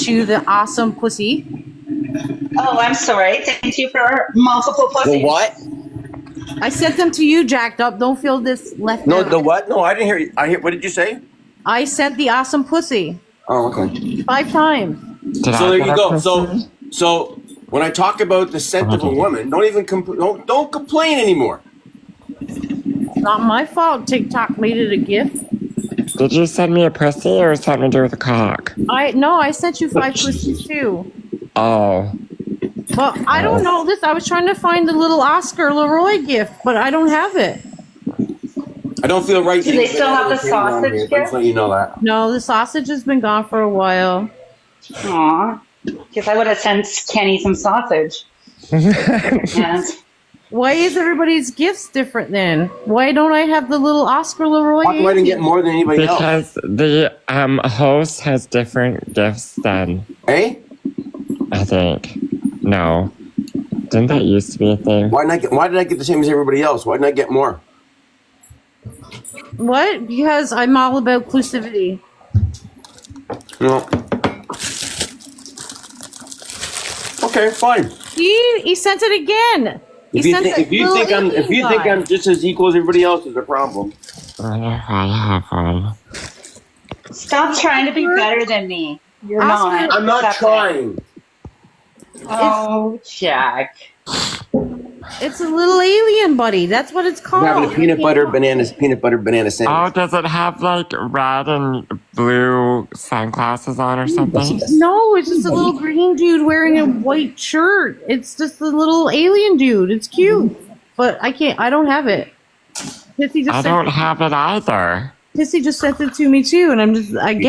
you the awesome pussy. Oh, I'm sorry. Thank you for multiple pussies. The what? I sent them to you, jacked up. Don't feel this left No, out. the what? No, I didn't hear you. What did you say? I sent the awesome pussy Oh, okay. 5 times. So there you go. So when I talk about the scent of a woman, don't complain anymore. It's not my fault. TikTok made it a gift. Did you send me a pussy or something to do with a cock? I sent you 5 pussies too. Oh. But I don't know this. I was trying to find the little Oscar Leroy gift, but I don't have it. I don't feel right. Do they still have the sausage gift? gift? Just let you know that. No, the sausage has been gone for a while. Aw. Because I would have sent Kenny some sausage. Yes. Why is everybody's gifts different then? Why don't I have the little Oscar Leroy? Why do I didn't get more than anybody else? Because the host has different gifts than. Eh? I think. No. Didn't that used to be a thing? Why did I get the same as everybody else? Why didn't I get more? What? Because I'm all about inclusivity. No. Okay, fine. He sent it again. If you think I'm just as equal as everybody else, is a problem. I have one. Stop trying to be better than me. You're Oscar, not. I'm not trying. Oh, Jack. It's a little alien buddy. That's what it's called. I'm having a peanut butter banana Oh, sandwich. does it have like red and blue sunglasses on or something? No, it's just a little green dude wearing a white shirt. It's just a little alien dude. It's cute. But I don't have it. Pissy I don't have it either. Pissy just sent it to me too, and I'm just like, I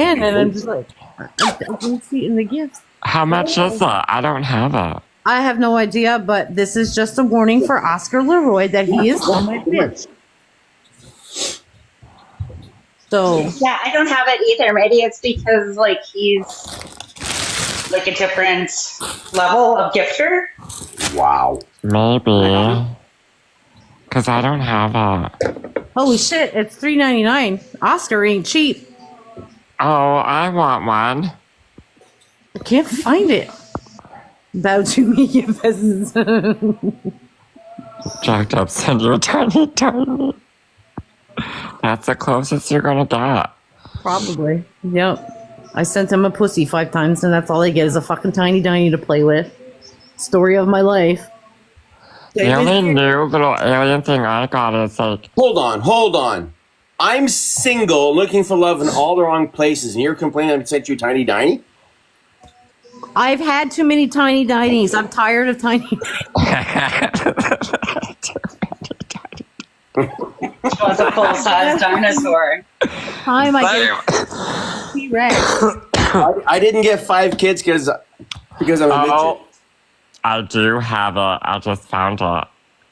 didn't see it in the gifts. How much is it? I don't have it. I have no idea, but this is just a warning for Oscar Leroy that he is on my bitch. So Yeah, I don't have it either. Maybe it's because like he's like a different level of gifter. Wow. Maybe. Because I don't have it. holy shit, it's $3.99. Oscar ain't cheap. Oh, I want one. I can't find it. Bow to me, you peasants. Jacked up, send you a tiny. That's the closest you're gonna get. Probably. Yep. I sent him a pussy 5 times, and that's all I get is a fucking tiny diny to play with. Story of my life. The only new little alien thing I got is like... Hold on. I'm single, looking for love in all the wrong places, and you're complaining I sent you tiny diny? I've had too many tiny dinies. I'm tired of tiny. Which was a full-size dinosaur. Time I get T-Rex. I didn't get 5 kids because I'm a midget. I do have it. I just found it.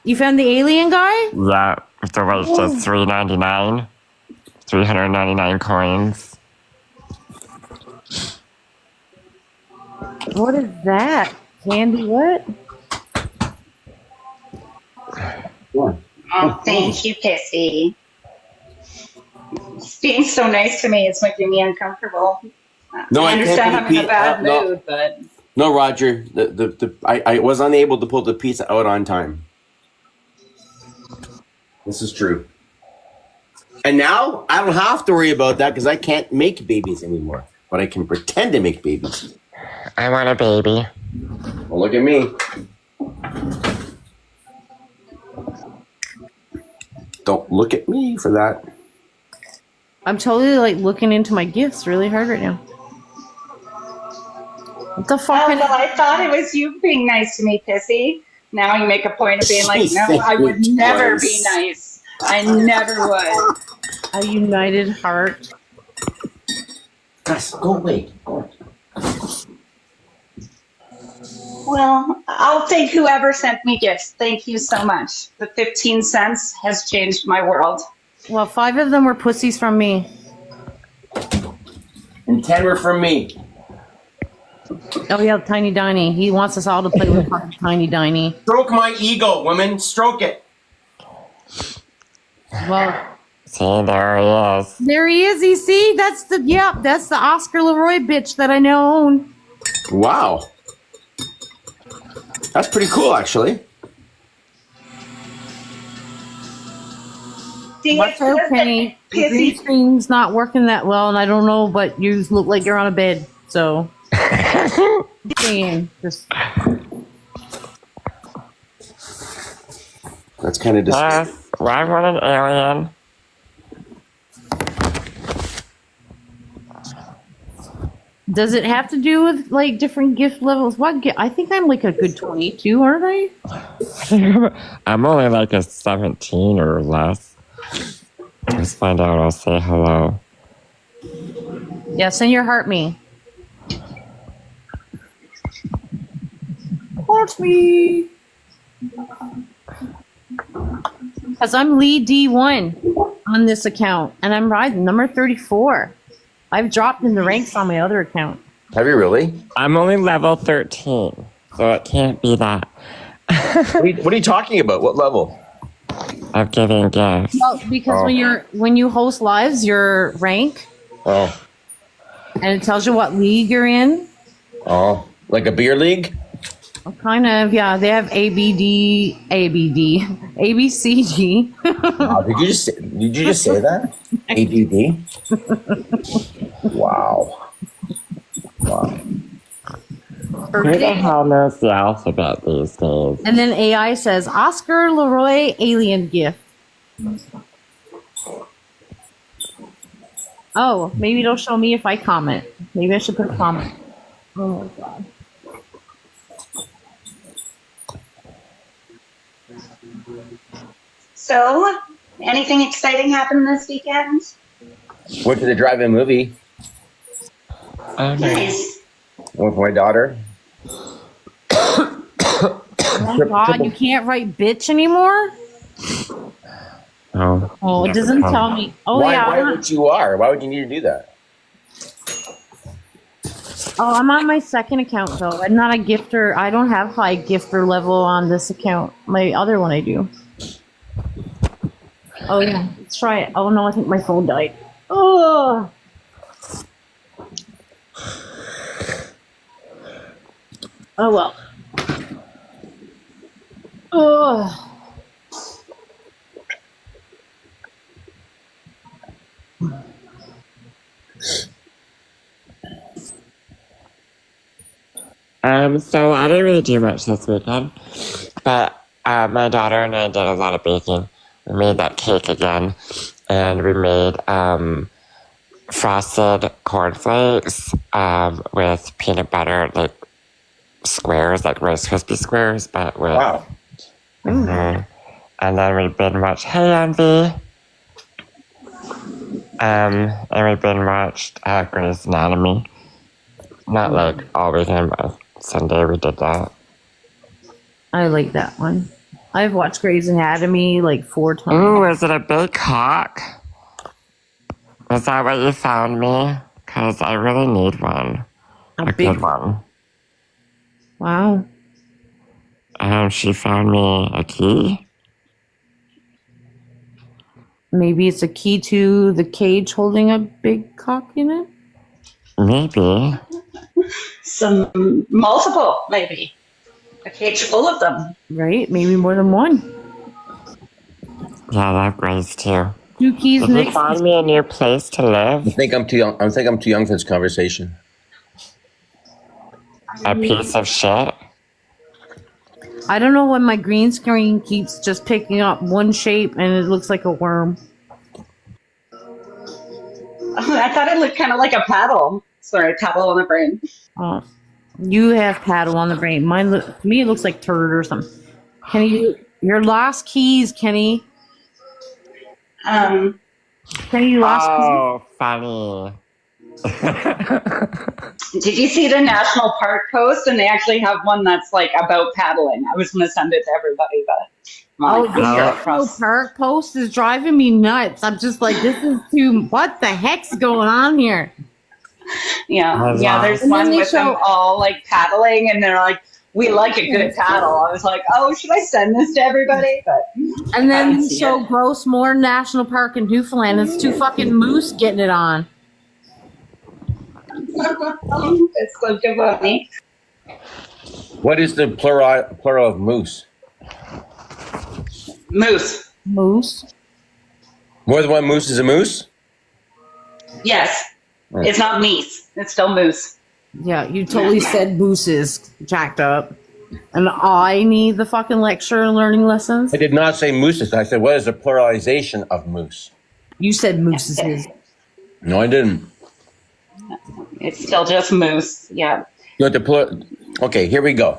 You found the alien guy? Yeah, so it's just $3.99. 399 coins. What is that? Candy what? Oh, thank you, Pissy. It's being so nice to me, it's making me uncomfortable. No, I understand can't I'm in a bad no. mood, but No, Roger. I was unable to pull the pizza out on time. This is true. And now I don't have to worry about that because I can't make babies anymore. But I can pretend to make babies. I want a baby. Well, look at me. Don't look at me for that. I'm totally like looking into my gifts really hard right now. What the fuck? well, I thought it was you being nice to me, Pissy. Now you make a point of being like, no, I would never be nice. I never would. A united heart. Guys, go away. Well, I'll thank whoever sent me gifts. Thank you so much. The 15 cents has changed my world. Well, 5 of them were pussies from me. And 10 were from me. Oh yeah, Tiny Diny. He wants us all to play with Tiny Diny. Stroke my ego, women. Stroke it. Well, See, there he is. there he is. You see, that's the Oscar Leroy bitch that I know own. Wow. That's pretty cool, actually. See, Watch out, Penny. The green screen's not working that well, and I don't know, but you look like you're on a bed. So, just That's kind of disgusting. Yes, I want an alien. does it have to do with like different gift levels? I think I'm like a good 22, aren't I? I'm only like a 17 or less. Let's find out. I'll say hello. Yeah, send your heart me. Heart me. Because I'm lead D1 on this account, and I'm riding number 34. I've dropped in the ranks on my other account. Have you really? I'm only level 13, so it can't be that. What are you talking about? What level? Of giving gifts. Well, because when you host lives, your rank, Oh. and it tells you what league you're in. Oh. Like a beer league? Kind of, yeah. They have ABD, ABCD. Wow, did you just say that? ADD? Wow. Wow. Who the hell knows the alphabet these days? And then AI says Oscar Leroy alien gift. Oh, maybe it'll show me if I comment. Maybe I should put a comment. Oh my god. So, anything exciting happened this weekend? Went to the drive-in movie Nice. with my daughter. Oh my god, you can't write bitch anymore? Oh. Oh, it doesn't tell me. Oh Why yeah. would you are? Why would you need to do that? Oh, I'm on my second account though. I'm not a gifter. I don't have high gifter level on this account. My other one I do. Oh yeah, let's try it. Oh no, I think my phone died. Oh. Oh well. Oh. So I didn't really do much this weekend, but my daughter and I did a lot of baking. We made that cake again, and we made frosted cornflakes with peanut butter, like squares, like Rice Krispie squares, but with. Wow. Mhm. And then we binge watched Hey Envy. And we binge watched Grey's Anatomy. Not like all weekend, but Sunday we did that. I like that one. I've watched Grey's Anatomy like 4 times. Ooh, is it a big cock? Is that what you found me? Because I really need one. A A big good one. Wow. She found me a key. Maybe it's a key to the cage holding a big cock in it? Maybe. Some multiple, maybe. A cage full of them. Right? Maybe more than one. Yeah, that Grace too. 2 keys Did you next. find me a new place to live? I think I'm too young. I think I'm too young for this conversation. A piece of shit? I don't know when my green screen keeps just picking up one shape and it looks like a worm. I thought it looked kind of like a paddle. Sorry, paddle on the brain. Oh, you have paddle on the brain. To me, it looks like turd or something. Kenny, your lost keys, Kenny. Kenny, you lost Oh, funny. Did you see the national park post? And they actually have one that's like about paddling. I was going to send it to everybody, but Oh, my the God. National Park post is driving me nuts. I'm just like, this is too. What the heck's going on here? Yeah, there's And then one they with them show- all like paddling, and they're like, "We like a good paddle." I was like, "Oh, should I send this to everybody?" But And then I you see show it. Grossmore National Park in Newfoundland. It's 2 fucking moose getting it on. It's so funny. What is the plural of moose? Moose. Moose. More than one moose is a moose? Yes. It's not meese. It's still moose. Yeah, you totally said mooses jacked up. And I need the fucking lecture and learning lessons. I did not say mooses. I said, what is the pluralization of moose? You said mooses. No, I didn't. It's still just moose. Yeah. No, okay, here we go.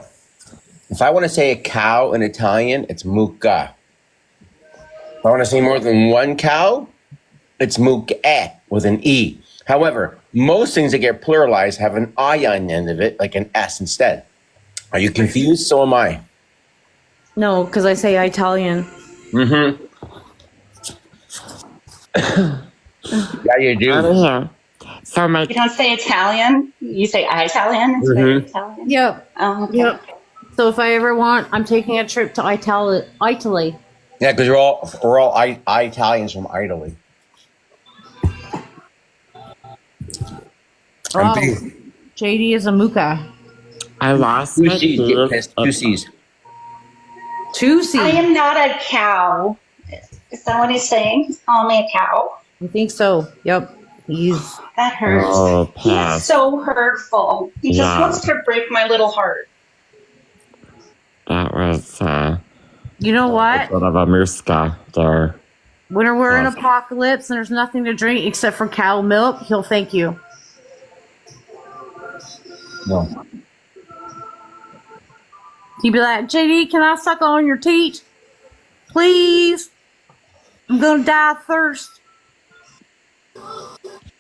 If I want to say a cow in Italian, it's mucca. If I want to say more than one cow, it's muc'e with an E. However, most things that get pluralized have an I on the end of it, like an S instead. Are you confused? So am I. No, because I say Italian. Mm-hmm. Yeah, you do. Out of here. So my You don't say Italian. You say Italian. It's very Italian. Yep. Oh, okay. Yep. So if I ever want, I'm taking a trip to Italy. Yeah, because we're all Italians from Italy. Oh, JD is a muka. I lost Two my C's, get keys. pissed. Two C's. 2C. I am not a cow. Is that what he's saying? He's calling me a cow? I think so. Yep. He's That hurts. Oh, He's pass. so hurtful. He just Yeah. wants to break my little heart. That was you know a what? bit of a muska there. When we're in Awesome. apocalypse and there's nothing to drink except for cow milk, he'll thank you. No. He'd be like, JD, can I suck on your teat? Please. I'm gonna die of thirst.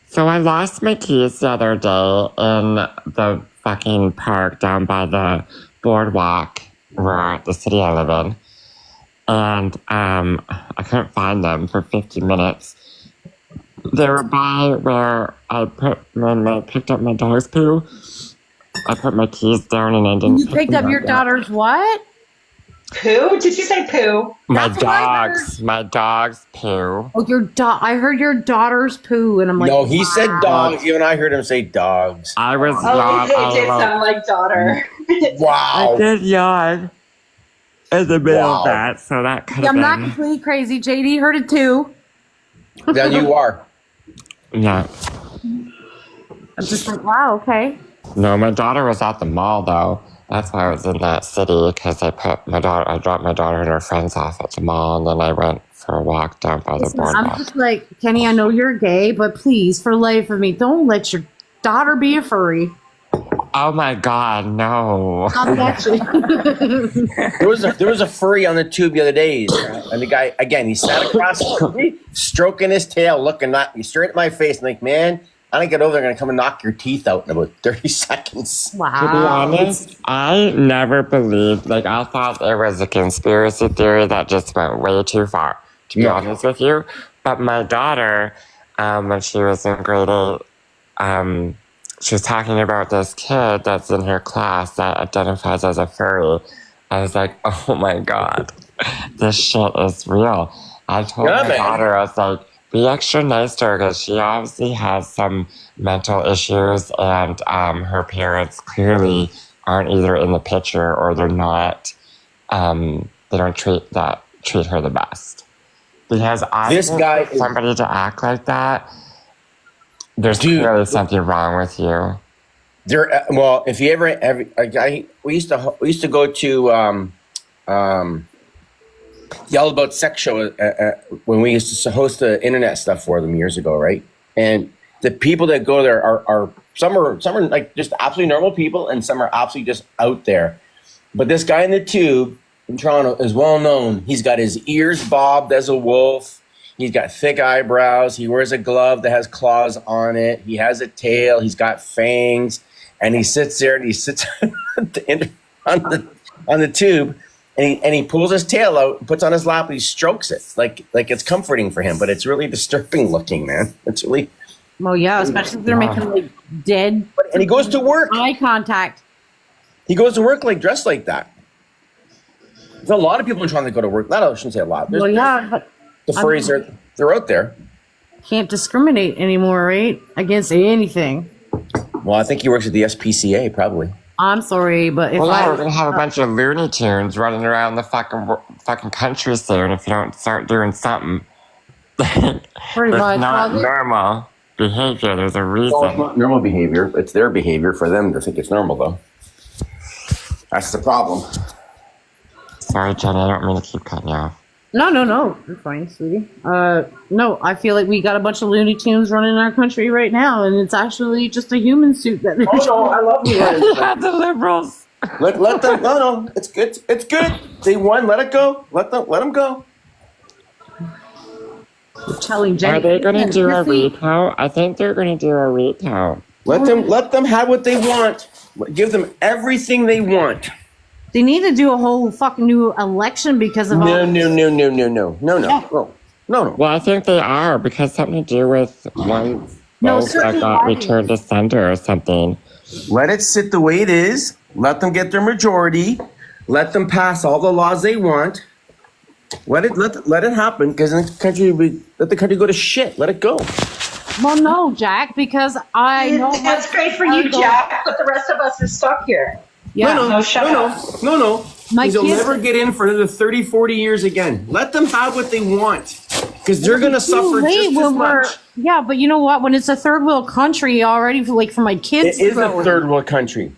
So I lost my keys the other day in the fucking park down by the boardwalk where the city I live in. And I couldn't find them for 50 minutes. They were by where when I picked up my dog's poo, I put my keys down and I didn't You picked up your daughter's what? Poo? Did you say poo? My That's what I dog's poo. Oh, your I heard your daughter's poo, and I'm like, No, he said wow. dogs. Even I heard him say dogs. I was Oh, not it did sound like daughter. I Wow. did yawn in the middle Wow. of that, so that could Yeah, have I'm not been. completely crazy. JD heard it too. Then you are. Yeah. I'm just like, wow, okay. No, my daughter was at the mall though. That's why I was in that city because I dropped my daughter and her friends off at the mall, and then I went for a walk down by the Listen, I'm boardwalk. just like, Kenny, I know you're gay, but please, for the life of me, don't let your daughter be a furry. Oh my God, no! I'll bet you. There was a furry on the tube the other day, and the guy again he sat across from me, stroking his tail, looking at me straight at my face, and like, man, I don't get over there, I'm gonna come and knock your teeth out in about 30 seconds. To be Wow. honest, I never believed. Like I thought it was a conspiracy theory that just went way too far. To be Yeah. honest with you, but my daughter, when she was in grade 8, she was talking about this kid that's in her class that identifies as a furry. I was like, oh my God, this shit is real. I told Yeah, my man. daughter, I was like, be extra nice to her because she obviously has some mental issues and her parents clearly aren't either in the picture or they're not, they don't treat her the best. Because I This think guy for is- somebody to act like that, there's Dude. clearly something wrong with you. There, well, if you we used to go to Yell About Sex show when we used to host the internet stuff for them years ago, right? And the people that go there are some are like just absolutely normal people, and some are absolutely just out there. But this guy in the tube in Toronto is well known. He's got his ears bobbed as a wolf. He's got thick eyebrows. He wears a glove that has claws on it. He has a tail. He's got fangs, and he sits there and he sits on the tube, and he pulls his tail out, and puts on his lap, and he strokes it like it's comforting for him. But it's really disturbing looking, man. It's really. Well, yeah, especially if they're making like dead And he goes to work. eye contact. He goes to work like dressed like that. There's a lot of people trying to go to work. Not, I shouldn't say a lot. Well, yeah, but The furries they're out there. can't discriminate anymore, right? Against anything. Well, I think he works at the SPCA, probably. I'm sorry, but if Well, yeah, we're I gonna have a bunch of Looney Tunes running around the fucking country soon if you don't start doing something. pretty It's much, not well, normal behavior. There's a Well, it's reason. not normal behavior. It's their behavior for them to think it's normal, though. That's the problem. Sorry, Jenny, I don't mean to keep cutting you off. no, you're fine, sweetie. No, I feel like we got a bunch of Looney Tunes running in our country right now, and it's actually just a human suit that. Oh no, I love you. The liberals. Let them. No, it's good. It's good. They won. Let it go. Let them go. Telling Jenny. Are they gonna do a Missy, repo? I think they're gonna do a repo. Let them have what they want. Give them everything they want. They need to do a whole fucking new election because of all. No. Well, I think they are because something to do with one No, vote that certain got parties. returned to sender or something. Let it sit the way it is. Let them get their majority. Let them pass all the laws they want. Let it happen because in the country let the country go to shit. Let it go. Well, no, Jack, because I know That's great for you, Jack, but the rest of us are stuck here. Yeah, No, shut up. No. My They'll kids- never get in for another 30, 40 years again. Let them have what they want because they're going to Too suffer late just as when we're. much. Yeah, but you know what? When it's a third world country already, like for my kids, It is to go- a third world country.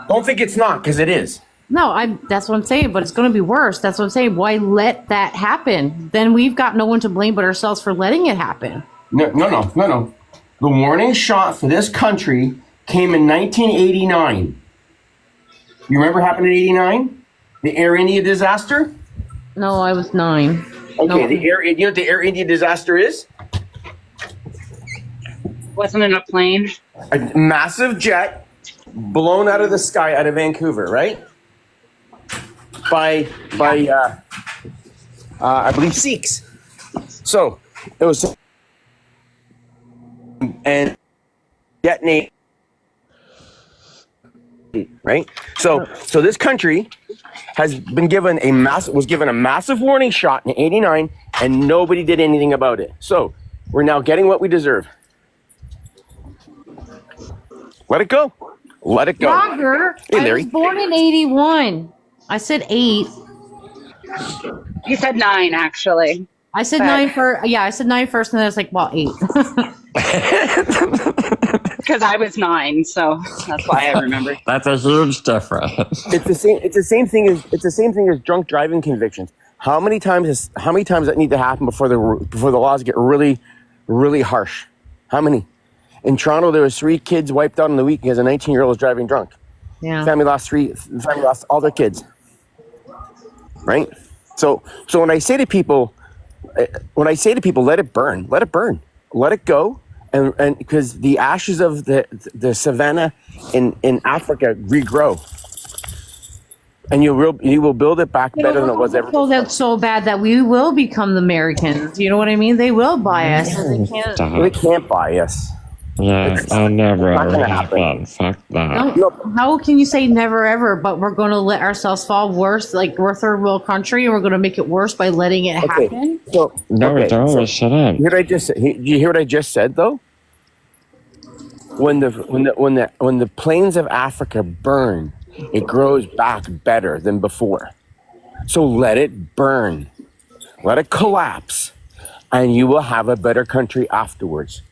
Don't think it's not because it is. No, that's what I'm saying, but it's going to be worse. That's what I'm saying. Why let that happen? Then we've got no one to blame but ourselves for letting it happen. No. The warning shot for this country came in 1989. You remember what happened in 89? The Air India disaster? No, I was 9. Okay, No. you know what the Air India disaster is? Wasn't it a plane? A massive jet blown out of the sky out of Vancouver, right? By I believe Sikhs. So it was and detonate, right? So this country has been given was given a massive warning shot in '89, and nobody did anything about it. So we're now getting what we deserve. Let it go. Let it go. Roger, Hey, I Larry. was born in 81. I said 8. You said 9, actually. I said But- 9 first. Yeah, I said 9 first, and then I was like, well, 8. Because I was 9, so that's why I remember. That's a huge difference. It's the same thing as drunk driving convictions. How many times that need to happen before the laws get really, really harsh? How many? In Toronto, there was 3 kids wiped out in the week because a 19-year-old was driving drunk. Yeah. Family lost all their kids. Right? So when I say to people, let it burn, let it go, and because the ashes of the savannah in Africa regrow, and you will build it back better than it was ever. So that's so bad that we will become the Americans. You know what I mean? They will buy us. They can't. They can't buy us. Yeah, I'll never not gonna happen. Fuck that. No, how can you say never ever? But we're going to let ourselves fall worse. Like we're a third world country, and we're going to make it worse by letting it happen. So No, okay, don't. so- Shut up. Did you hear what I just said though? When the plains of Africa burn, it grows back better than before. So let it burn, let it collapse, and you will have a better country afterwards.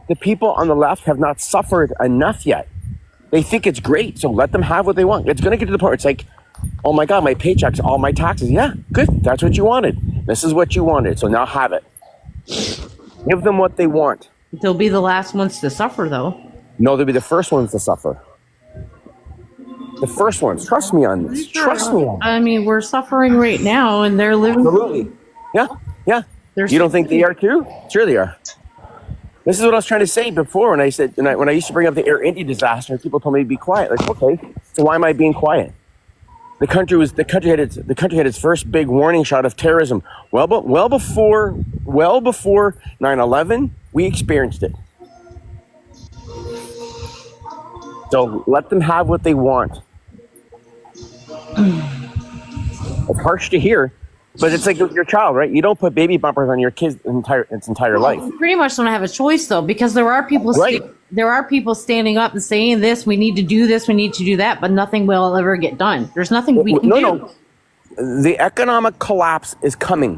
The people on the left have not suffered enough yet. They think it's great, so let them have what they want. It's going to get to the point. It's like, oh my God, my paychecks, all my taxes. Yeah, good. That's what you wanted. This is what you wanted. So now have it. Give them what they want. They'll be the last ones to suffer, though. No, they'll be the first ones to suffer. The first ones. Trust me on this. Trust me on this. I mean, we're suffering right now, and they're living. Absolutely. Yeah. There's- You don't think they are too? Sure they are. This is what I was trying to say before when I said when I used to bring up the Air India disaster. People told me to be quiet. Like, okay, so why am I being quiet? The country had its first big warning shot of terrorism well before 9/11. We experienced it. So let them have what they want. It's harsh to hear, But it's like your child, right? You don't put baby bumpers on your kid's entire life. You pretty much don't have a choice though, because there are people Right. there are people standing up and saying this, we need to do this, we need to do that, but nothing will ever get done. There's nothing we can do. No. The economic collapse is coming.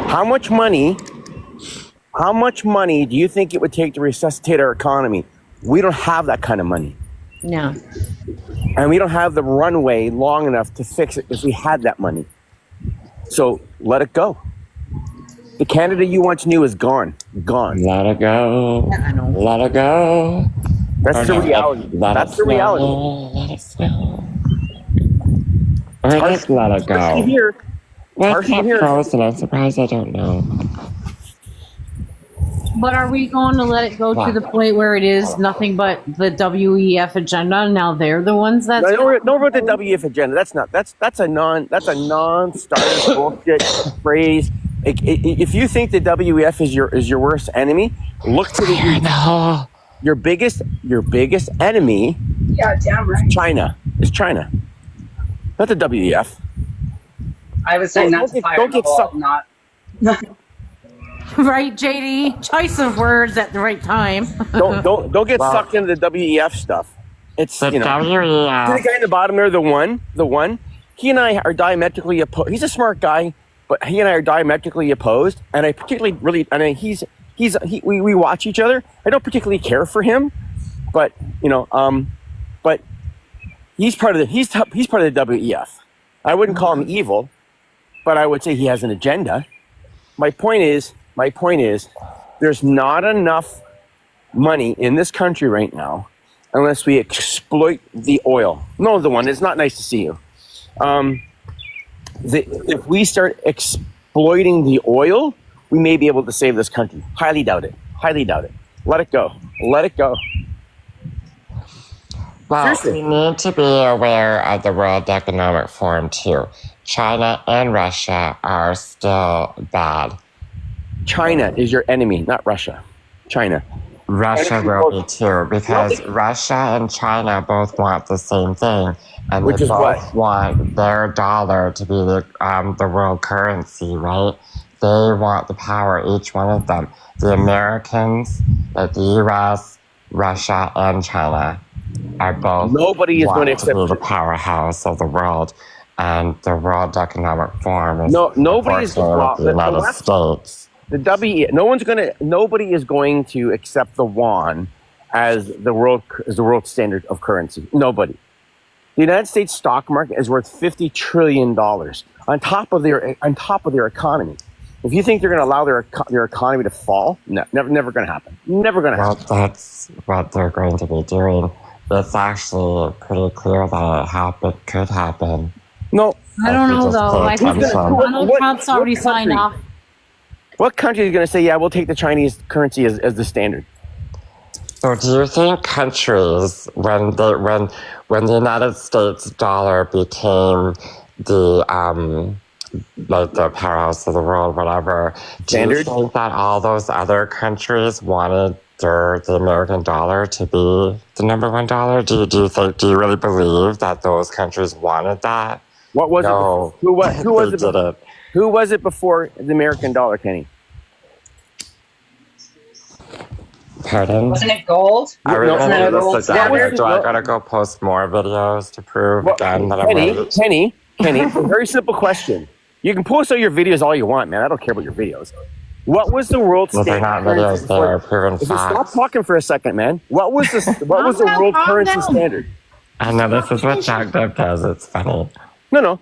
How much money do you think it would take to resuscitate our economy? We don't have that kind of money. No. And we don't have the runway long enough to fix it if we had that money. So let it go. The Canada you once knew is gone. Gone. Let it go. I know. Let it go. That's the reality. That's the reality. Let it snow. Or just let it go. Here, What's Harsh that here. frozen? I'm surprised I don't know. But are we going to let it go to the point where it is nothing but the WEF agenda? Now they're the ones that. No, about the WF agenda. That's a non-starter bullshit phrase. If you think the WEF is your worst enemy, look to the east. No. Your biggest enemy Yeah, damn right. is China, not the WEF. I was saying Don't not to get- fire don't the get wall, sucked- not. Right, JD? Choice of words at the right time. Don't get Well- sucked into the WEF stuff. It's The See the WEF. guy in the bottom there, the one. He and I are diametrically opposed. He's a smart guy, but he and I are diametrically opposed. And I particularly we watch each other. I don't particularly care for him, but but he's part of the WEF. I wouldn't call him evil, but I would say he has an agenda. My point is, there's not enough money in this country right now unless we exploit the oil. No, the one. It's not nice to see you. If we start exploiting the oil, we may be able to save this country. Highly doubt it. Let it go. Well, Seriously. we need to be aware of the World Economic Forum too. China and Russia are still bad. China is your enemy, not Russia. China. Russia will be too, because Russia and China both want the same thing, and Which they is both what? want their dollar to be the world currency, right? They want the power, each one of them. The Americans, like the U.S., Russia, and China are both Nobody is going to want accept be the it. powerhouse of the world, and the World Economic Forum is Nobody is unfortunately the United States. Nobody is going to accept the yuan as the world standard of currency. Nobody. The United States stock market is worth $50 trillion on top of their economy. If you think they're going to allow their economy to fall, no, never going to happen. Never going to Well, happen. that's what they're going to be doing. It's actually pretty clear that it could happen. No. I don't know Just though. I think who's gonna- Donald what- Trump's what already signed country? off. What country is going to say, yeah, we'll take the Chinese currency as the standard? So do you think countries, when the United States dollar became the the powerhouse of the world, whatever, do you Standard? think that all those other countries wanted the American dollar to be the number one dollar? Do you really believe that those countries wanted that? What was No, it? Who was they it? didn't. Who was it before the American dollar, Kenny? Pardon? Wasn't it gold? I really No, need no, to sit that down here. was- Do I gotta go post more videos to prove Well, again that I'm right? Kenny, a very simple question. You can post all your videos all you want, man. I don't care about your videos. What was the world Well, they're standard? not videos, currency they before- are proven If you stop facts. talking for a second, man. What was the down, world calm currency down. standard? I know this is what Jack Dip does. It's funny. No.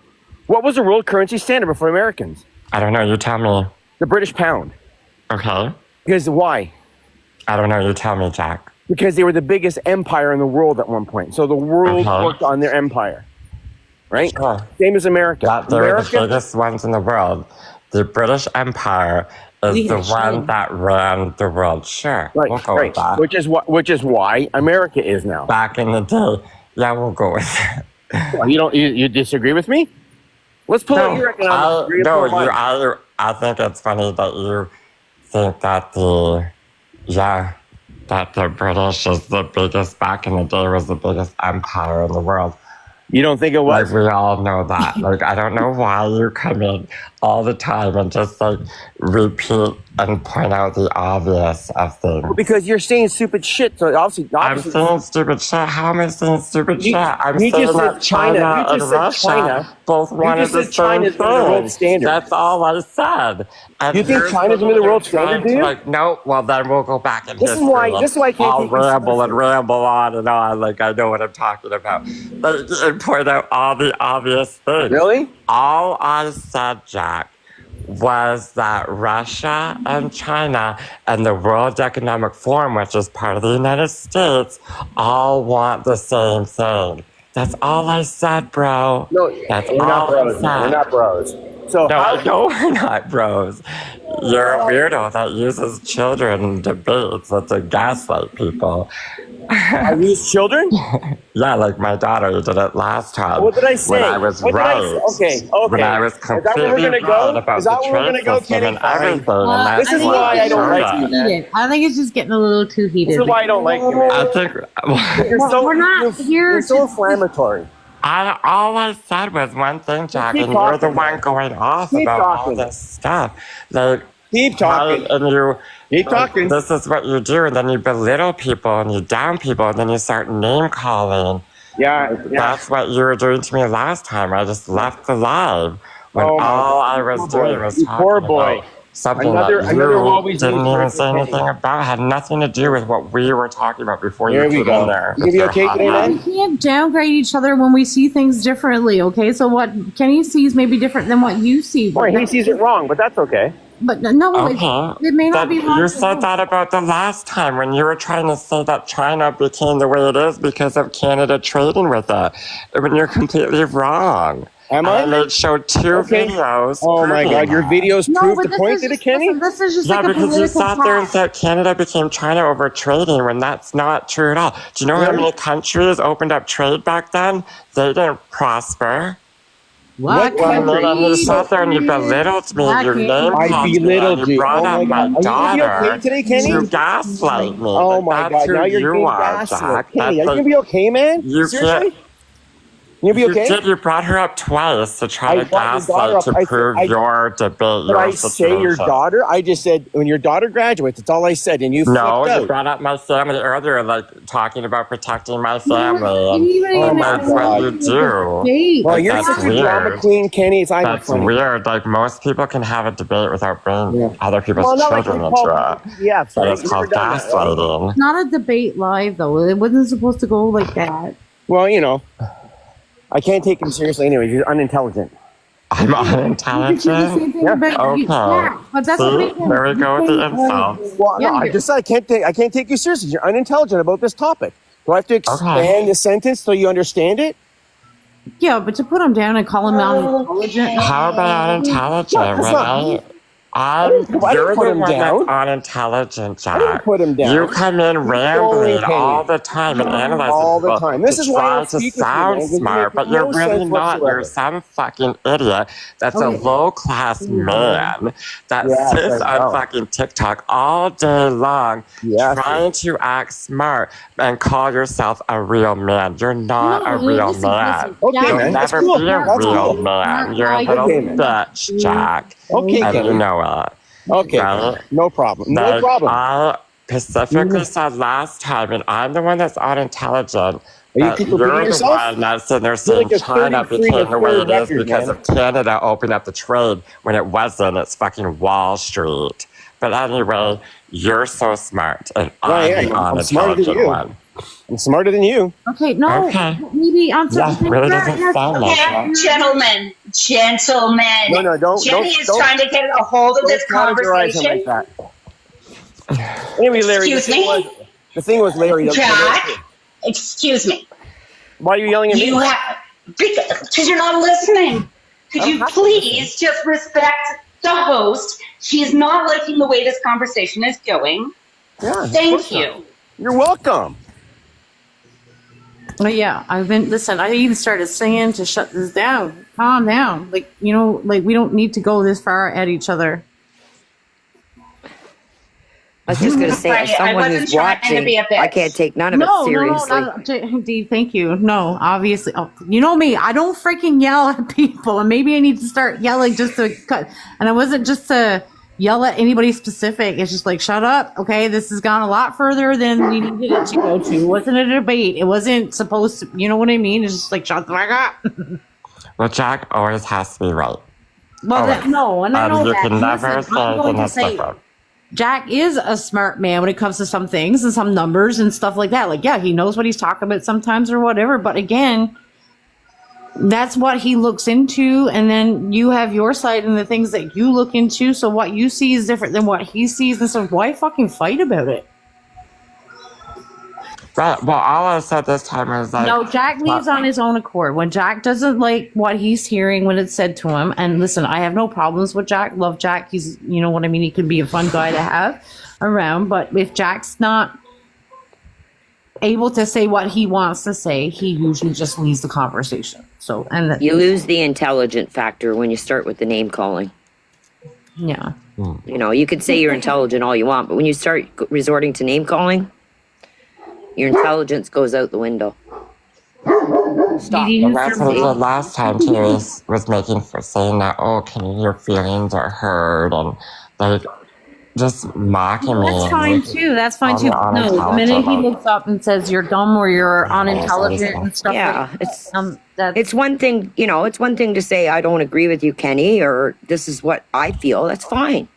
What was the world currency standard before Americans? I don't know. You tell me. The British pound. Okay. Because why? I don't know. You tell me, Jack. Because they were the biggest empire in the world at one point. So the world Uh-huh. worked on their empire. Right? Sure. Same as America. That they were the America, biggest ones in the world. The British Empire is Yeah, the sure. one that ran the world. Sure. We'll go right. with that. Which is why America is now. Back in the day. Yeah, we'll go with it. Well, you disagree with me? Let's pull out your economic theory. I think it's funny that you think that the British is the biggest, back in the day, was the biggest empire in the world. You don't think it Like, was? we all know that. Like, I don't know why you come in all the time and just, like, repeat and point out the obvious of things. Because you're saying stupid shit. So obviously, I'm saying stupid shit. How am I saying stupid shit? I'm you saying just that said China. China You and just said Russia China. both wanted just the said same China's gonna be the world thing. standard. That's all I said. And You think you're China's gonna be the world trying standard, do to, you? like, no, well, then we'll go back in This is history. why. and This is why I can't I'll take you ramble and seriously. ramble on and on. Like, I know what I'm talking about. And point out all the obvious things. Really? All I said, Jack, was that Russia and China and the World Economic Forum, which is part of the United States, all want the same thing. That's all I said, bro. No, That's we're not all I bros. said. Man. We're not bros. So No, how? I know we're not bros. You're a weirdo that uses children in debates to gaslight people. I use children? Yeah, like my daughter, you did it last time. What did I say? When I was What did right. I say? Okay, okay. When I was Is that where completely we're gonna right go? about Is that the where we're trade gonna go, system Kenny? and Fine. everything. And that's This is think why it's I don't getting a like little you, man. heated. I think it's just getting a little too heated. This is why I don't like you, man. I think You're so, We're not you're, here you're so to- inflammatory. all I said was one thing, Jack, Keep and you're the talking, one man. going off Keep about talking. all this stuff. Like, Keep talking. and you, Keep talking. this is what you do, and then you belittle people and you down people, and then you start name calling. Yeah, yeah. That's what you were doing to me last time. I just left the live when Oh my all God. I was You poor doing boy. was You talking poor boy. about something Another that you always didn't news even for say Kenny. anything about. Had nothing to do with what we were talking about before Here you we came go. in there. You gonna be okay today, man? We can't downgrade each other when we see things differently, okay? So what Kenny sees may be different than what you see. Or he sees it wrong, but that's okay. But no, Okay. it may not But be wrong. you for said that about the last time when you were trying to say that China became the way it is because of Canada trading with it. When you're completely wrong. Am And I? I showed two Okay. videos. Oh my proving God, your that. videos No, prove but the this point, is did it, just, Kenny? listen, this is just Yeah, like a because you political sat there and clash. said Canada became China over trading when that's not true at all. Do you know how Really? many countries opened up trade back then? They didn't prosper. What Well, And then you sat there and you belittled me, you name I called me, belittled and you. you brought Oh up my my God. Are you gonna be daughter okay today, Kenny? to gaslight me. Oh Like, my that's God, who now you're you being are, gaslit. Jack. Kenny, are you That's gonna be okay, man? you Seriously? can't. You gonna be You okay? did. You brought her up twice to try I to brought your daughter gaslight up. to I said- prove your debate, But your I situation. say your daughter? I just said when your daughter graduates, that's all I said, and you No, flipped you out. brought up my family earlier, like talking about protecting my You family. didn't even Oh my That's what God. you do. Debate. Well, Like, you're that's such a drama weird. queen, Kenny. It's not even That's funny. weird. Like, most people can have a debate without bringing Yeah. other people's Well, not like children you into called it. people PDFs, But right? it's You've never called done that, right? gaslighting. It's not a debate live though. It wasn't supposed to go like that. Well, you know, I can't take him seriously anyway. You're unintelligent. I'm You could do the unintelligent. same thing Yeah. about you. Okay. Yeah, but that's what See? makes There we go with the insults. Well, Yeah, no, I you're- just said I can't take you seriously. You're unintelligent about this topic. Do I have to expand the sentence so you understand it? Yeah, but to put him down and call him unintelligent. How about unintelligent? No, that's When not- I you're didn't the put him one down. that's unintelligent, Jack. I didn't put him down. You come in Keep rambling going, all Kenny. the time and analyzing All the people time. This to is why I try don't to speak with you, man, sound 'cause you smart, make but you're no really sense not. whatsoever. You're some fucking idiot that's a Okay. low-class man that Yes, sits I on know. fucking TikTok all day long Yes. trying to act smart and call yourself a real man. You're not a real listen, man. Okay, Jack, You'll man. That's never cool. be a That's real cool. man. You're a Okay, little man. bitch, Jack. Okay, And Kenny. you know it. Okay, Right? no problem. No Like, problem. I specifically said last time, and I'm the one that's unintelligent. you That keep you're repeating the yourself? one that's sitting there You're saying like a China 33 became the way it is record, because man. of Canada opened up the trade when it wasn't. It's fucking Wall Street. But anyway, you're so smart, and I I'm am. the I'm smarter than unintelligent you. one. I'm smarter than you. Okay, no. Okay. Maybe on Yeah, certain really things. doesn't sound like Okay, it. gentlemen, gentlemen. No, don't. Jenny is don't, trying to get a hold of don't this categorize him conversation. like that. Anyway, Larry. Excuse me? The thing was, Larry. Jack, excuse me. Why are you yelling at me? You have because you're not listening. Could I don't you have to please just respect the host? She's not liking the way this conversation is going. Yeah, of Thank course not. you. You're welcome. But yeah, listen, I even started singing to shut this down. Calm down. Like, like we don't need to go this far at each other. was just going to say, as Right, I someone wasn't who's trying to watching, be a bitch. I can't take none of it seriously. Dee, thank you. No, obviously. Oh, you know me. I don't freaking yell at people, and maybe I need to start yelling just to cut. And it wasn't just to yell at anybody specific. It's just like, shut up. Okay, this has gone a lot further than we needed it to go to. It wasn't a debate. It wasn't supposed to. You know what I mean? It's just like, shut the fuck up. Well, Jack always has to be right. Well, no, and I know You that. can never Listen, say I'm going anything to that's say, different. Jack is a smart man when it comes to some things and some numbers and stuff like that. Like, yeah, he knows what he's talking about sometimes or whatever. But again, that's what he looks into. And then you have your side and the things that you look into. So what you see is different than what he sees. And so why fucking fight about it? Right. Well, all I said this time was like, No, Jack leaves on his own accord. When Jack doesn't like what he's hearing when it's said to him, and listen, I have no problems with Jack. Love Jack. He's, you know what I mean? He can be a fun guy to have around. But if Jack's not able to say what he wants to say, he usually just leaves the conversation. So, and You lose the intelligent factor when you start with the name calling. yeah. You know, you could say you're intelligent all you want, but when you start resorting to name calling, your intelligence goes out the window. Stop. Did you that's what he did last time too. Was making for saying that, oh, can your feelings are hurt and like just mocking me. That's and fine making- too. That's fine too. I'm No, the minute he unintelligent. looks up and says you're dumb or you're unintelligent and stuff Yeah, like it's that's it's one thing, you know, it's one thing to say I don't agree with you, Kenny, or this is what I feel. That's fine.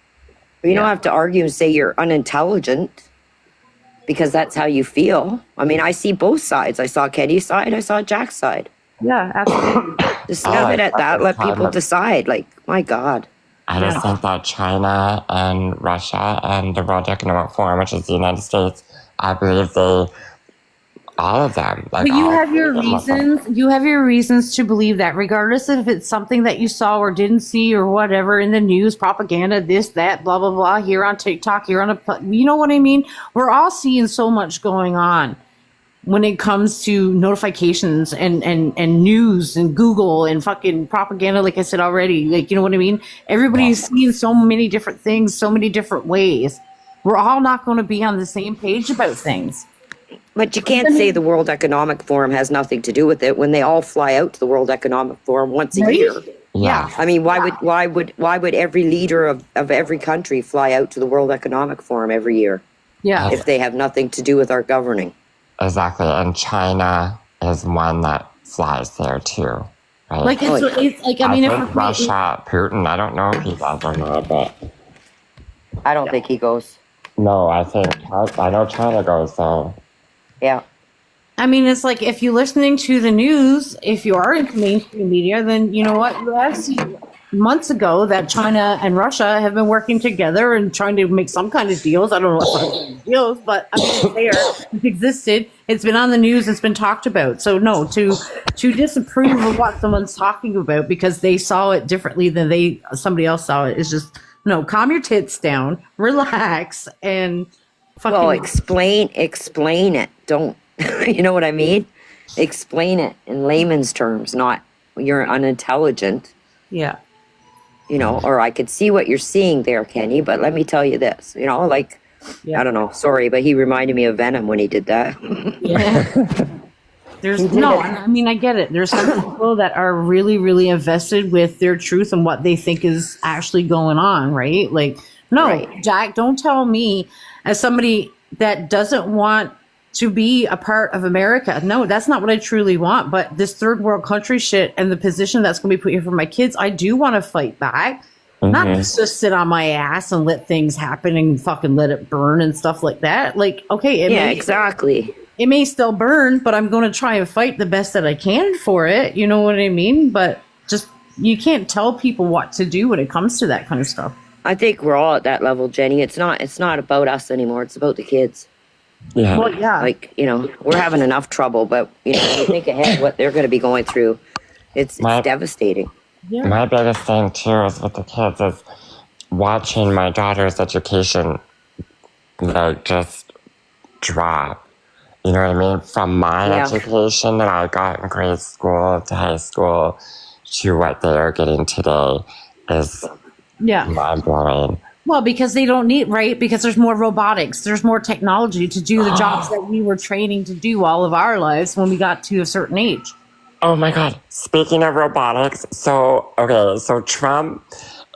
But you don't have to argue and say you're unintelligent because that's how you feel. I mean, I see both sides. I saw Kenny's side, I saw Jack's side. yeah, absolutely. Just leave it at that. Let people Problem. decide. Like, my God. I just think that China and Russia and the World Economic Forum, which is the United States, I believe they, all of them. Like, But you all have your three of them. reasons. You have your reasons to believe that, regardless if it's something that you saw or didn't see or whatever in the news, propaganda, this, that, blah, blah, blah. Here on TikTok, here on you know what I mean. We're all seeing so much going on when it comes to notifications and news and Google and fucking propaganda. Like I said already, like, you know what I mean. Everybody's seeing so many different things, so many different ways. We're all not going to be on the same page about things. But you can't say the World Economic Forum has nothing to do with it when they all fly out to the World Economic Forum once a Right? year. Yeah. I mean, why would every leader of every country fly out to the World Economic Forum every year Yeah. if they have nothing to do with our governing? Exactly. And China is one that flies there too. Right? Like it's like I mean, think Russia, Putin, I don't know if he does or not, but I don't think he goes. no, I know China goes, so. Yeah. I mean, it's like if you're listening to the news, if you are in mainstream media, then you know what? You have seen months ago that China and Russia have been working together and trying to make some kind of deals. I don't know what kind of deals, but I mean, it's there. It's existed. It's been on the news. It's been talked about. So no, to disapprove of what someone's talking about because they saw it differently than somebody else saw it is just no. Calm your tits down, relax, and fucking. Well, explain it. Don't, you know what I mean? Explain it in layman's terms, not you're unintelligent, yeah. you know, or I could see what you're seeing there, Kenny, but let me tell you this, you know, like, Yeah. I don't know, sorry, but he reminded me of Venom when he did that. Yeah. There's no, I mean, I get it. There's some people that are really, really invested with their truth and what they think is actually going on, right? Like, no, Right. Jack, don't tell me as somebody that doesn't want to be a part of America. No, that's not what I truly want. But this third world country shit and the position that's going to be put here for my kids, I do want to fight back. Not just sit on my ass and let things happen and fucking let it burn and stuff like that. Like, okay, Yeah, exactly. it may still burn, but I'm going to try and fight the best that I can for it. You know what I mean? But just, you can't tell people what to do when it comes to that kind of stuff. I think we're all at that level, Jenny. It's not about us anymore. It's about the kids. Yeah. Well, yeah. Like, you know, we're having enough trouble, but, you know, when you think ahead what they're going to be going through, it's devastating. Yeah. My biggest thing too is with the kids is watching my daughter's education like just drop. You know what I mean? From my Yeah. education that I got in grade school to high school to what they are getting today is Yeah. mind blowing. Well, because they don't need, right? Because there's more robotics, there's more technology to do the jobs that we were training to do all of our lives when we got to a certain age. Oh my God. Speaking of robotics, so Trump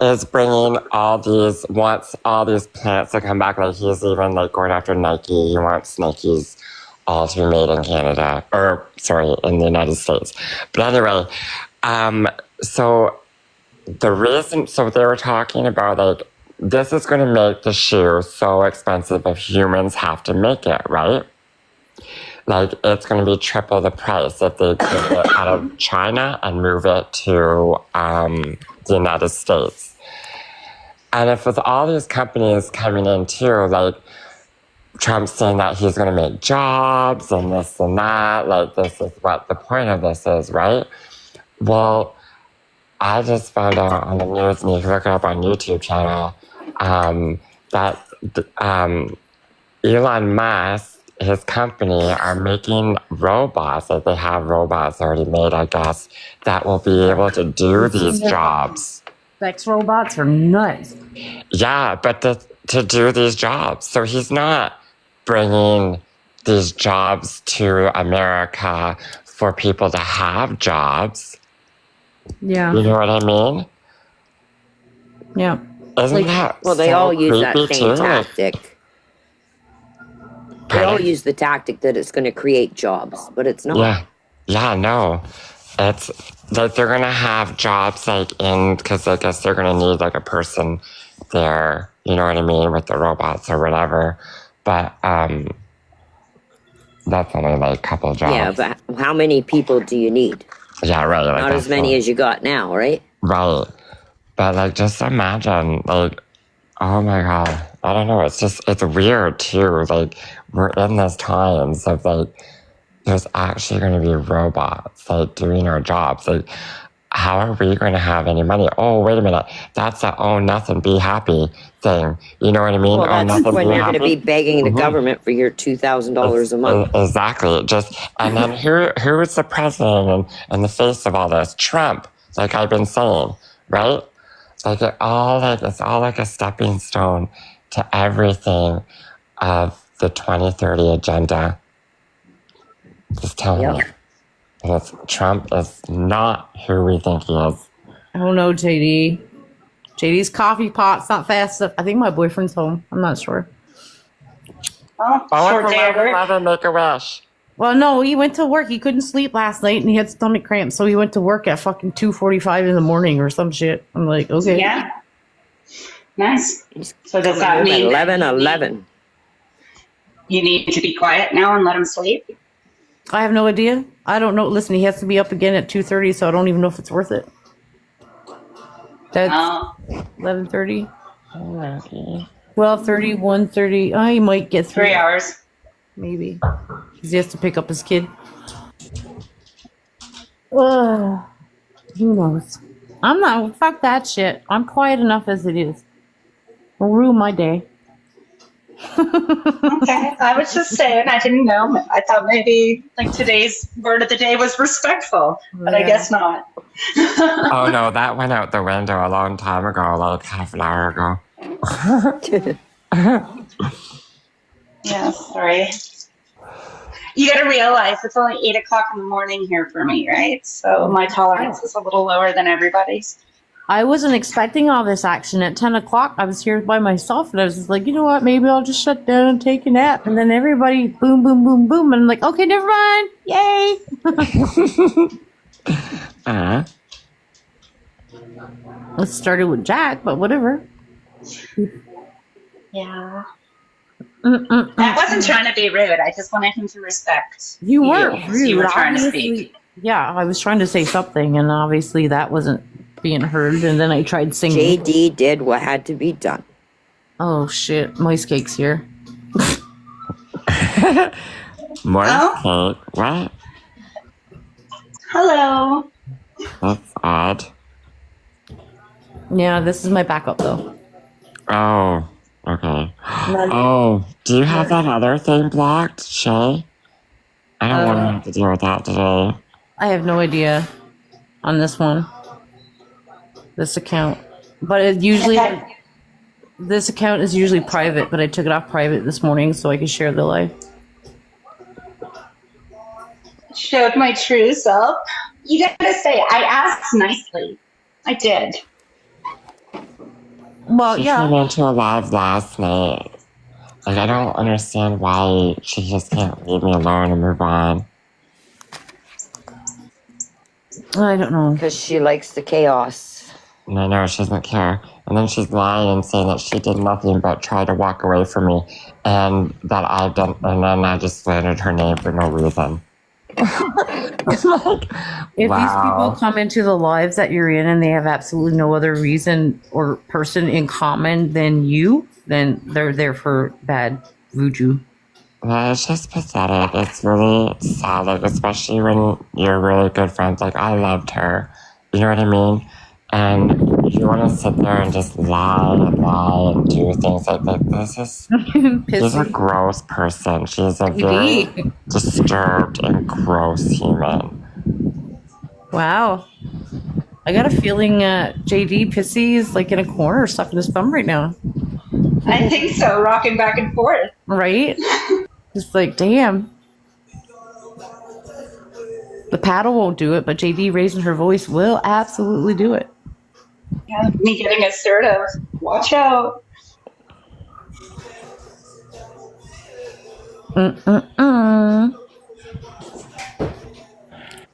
is bringing wants all these plants to come back. Like he's even like going after Nike. He wants Nikes all to be made in Canada, or sorry, in the United States. But anyway, so the reason, so they were talking about like, this is going to make the shoe so expensive if humans have to make it, right? Like, it's going to be triple the price if they take it out of China and move it to the United States. And if with all these companies coming in too, like, Trump's saying that he's going to make jobs and this and that, like, this is what the point of this is, right? Well, I just found out on the news, and you can look it up on YouTube channel, that Elon Musk, his company, are making robots, like they have robots already made, I guess, that will be able to do these jobs. Sex robots are nuts. Yeah, but to do these jobs. So he's not bringing these jobs to America for people to have jobs. Yeah. You know what I mean? Yeah. Isn't that Well, they so all use that creepy same too? Like, tactic. They all use the tactic that it's going to create jobs, but it's not. Yeah, no. It's like they're going to have jobs like because I guess they're going to need like a person there, you know what I mean, with the robots or whatever. But that's only like a couple jobs. Yeah, but how many people do you need? Yeah, right. Like Not as many as you got now, right? Right. But like, just imagine, like, oh my God. I don't know. It's weird too. Like, we're in these times of like, there's actually going to be robots like doing our jobs. Like, how are we going to have any money? Oh, wait a minute. That's a oh nothing, be happy thing. You know what I mean? Well, oh, that's nothing, when be you're going to be happy. begging the government for your $2,000 a month. Exactly. And then who is the president and the face of all this? Trump, like I've been saying, right? Like it's all like a stepping stone to everything of the 2030 agenda. Just tell me. Because Trump is not who we think he is. I don't know, JD. JD's coffee pot's not fast enough. I think my boyfriend's home. I'm not sure. Oh, Oh, short day at work. Mother, make a wish. Well, no, he went to work. He couldn't sleep last night and he had stomach cramps. So he went to work at fucking 2:45 in the morning or some shit. I'm like, okay. Yeah. Nice. So does that mean 11:11. you need to be quiet now and let him sleep? I have no idea. I don't know. Listen, he has to be up again at 2:30, so I don't even know if it's worth it. That's Oh, 11:30, 12:30, 1:30. He might get 3 hours. maybe. 'Cause he has to pick up his kid. Who knows? I'm not. Fuck that shit. I'm quiet enough as it is. It'll ruin my day. Okay, I was just saying, I didn't know. I thought maybe like today's word of the day was respectful, but I Yeah. guess not. Oh no, that went out the window a long time ago, like half an hour ago. Yeah, sorry. You got to realize it's only 8 o'clock in the morning here for me, right? So my tolerance is a little lower than everybody's. I wasn't expecting all this action at 10 o'clock. I was here by myself and I was just like, you know what? Maybe I'll just shut down and take a nap. And then everybody boom, boom, boom, boom. And I'm like, okay, never mind. Yay. It started with Jack, but whatever. Yeah. I wasn't trying to be rude. I just wanted him to respect You weren't as rude. You were trying to Obviously- speak. Yeah, I was trying to say something and obviously that wasn't being heard. And then I tried singing. JD did what had to be done. Oh shit, Mice Cake's here. More Oh. cake? What? Hello. That's odd. Yeah, this is my backup though. Oh, okay. Oh, do you have that other thing blocked, Shay? I don't want to have to deal with that today. I have no idea on this one, this account, but it usually, Okay. This account is usually private, but I took it off private this morning so I could share the live. Showed my true self. You gotta say, I asked nicely. I did. Well, She yeah. came into a live last night. Like, I don't understand why she just can't leave me alone and move on. I don't know. Because she likes the chaos. And I know she doesn't care. And then she's lying and saying that she did nothing but try to walk away from me. And that I didn't, and then I just slandered her name for no reason. It's like, If these people wow. come into the lives that you're in and they have absolutely no other reason or person in common than you, then they're there for bad voodoo. Well, it's just pathetic. It's really sad, like, especially when you're really good friends. Like, I loved her. You know what I mean? And you want to sit there and just lie and do things like that. She's a Pissy. gross person. She's a very JD. disturbed and gross human. Wow. I got a feeling JD Pissy is like in a corner stuck in his thumb right now. I think so, rocking back and forth. Right? It's like, damn. The paddle won't do it, but JD raising her voice will absolutely do it. Yeah, me getting assertive. Watch out.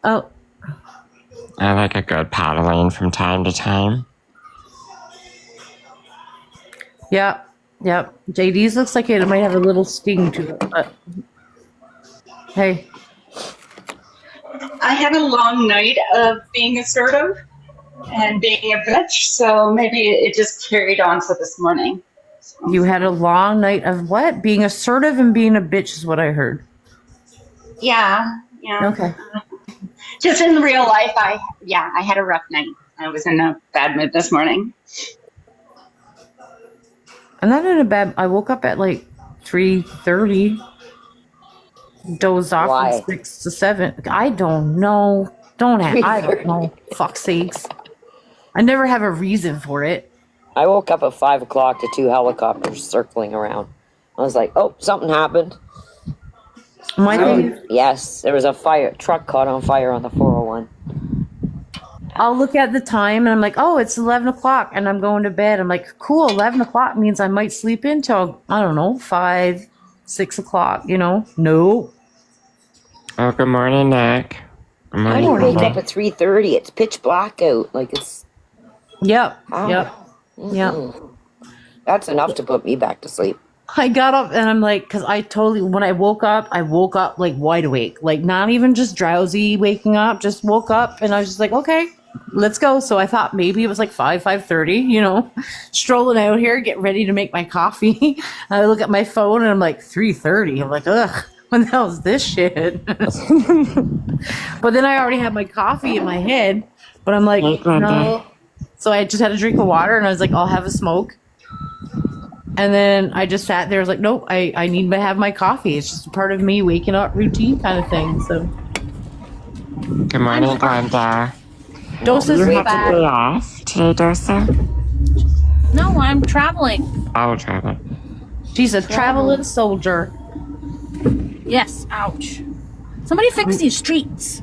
Oh, I like a good paddling from time to time. yeah. Yep. JD's looks like it might have a little sting to it, but hey. I had a long night of being assertive and being a bitch, so maybe it just carried on to this morning. So, You had a long night of what? Being assertive and being a bitch is what I heard. yeah. Okay. Just in real life, I had a rough night. I was in a bad mood this morning. I'm not in a bad. I woke up at like 3:30. Dozed off Why? from 6 to 7. I don't know. I don't know. Fuck sakes. I never have a reason for it. I woke up at 5 o'clock to 2 helicopters circling around. I was like, oh, something happened. My thing is, Yes, there was a truck caught on fire on the 401. I'll look at the time and I'm like, oh, it's 11 o'clock and I'm going to bed. I'm like, cool, 11 o'clock means I might sleep in till, I don't know, 5, 6 o'clock, you know? No. Oh, good morning, Nick. Good How do you morning, wake Nick. up at 3:30? It's pitch black out. Like it's Yep. Wow. Yep. Yep. that's enough to put me back to sleep. I got up and I'm like, because when I woke up like wide awake, like not even just drowsy waking up, just woke up and I was just like, okay, let's go. So I thought maybe it was like 5:30, you know, strolling out here, get ready to make my coffee. I look at my phone and I'm like 3:30. I'm like, ugh, when the hell is this shit? But then I already had my coffee in my head, but I'm like, Hey, Glenda. no. So I just had a drink of water and I was like, I'll have a smoke. And then I just sat there. I was like, nope, I need to have my coffee. It's just a part of me waking up routine kind of thing. So Good morning, Glenda. doses You are have to bad. be off today, Dosa? No, I'm traveling. Oh, traveling. She's a traveling soldier. Yes, ouch. Somebody fix these streets.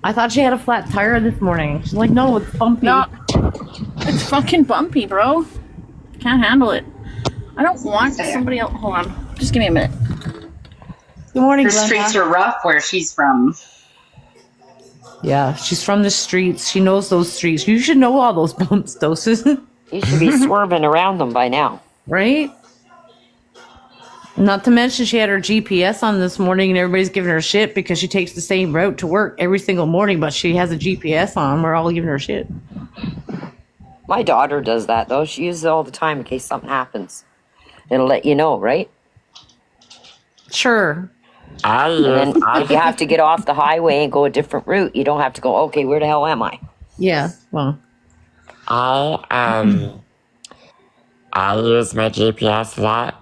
I thought she had a flat tire this morning. She's like, no, it's bumpy. No, it's fucking bumpy, bro. Can't handle it. I don't want somebody else. Hold on. Just give me a minute. Good morning, The streets Glenda. are rough where she's from. Yeah, she's from the streets. She knows those streets. You should know all those bumps, doses, You should be swerving around them by now. right? Not to mention she had her GPS on this morning and everybody's giving her shit because she takes the same route to work every single morning, but she has a GPS on. We're all giving her shit. My daughter does that though. She uses it all the time in case something happens. It'll let you know, right? Sure. And then if you have to get off the highway and go a different route, you don't have to go, okay, where the hell am I? Yeah. Well, I use my GPS a lot.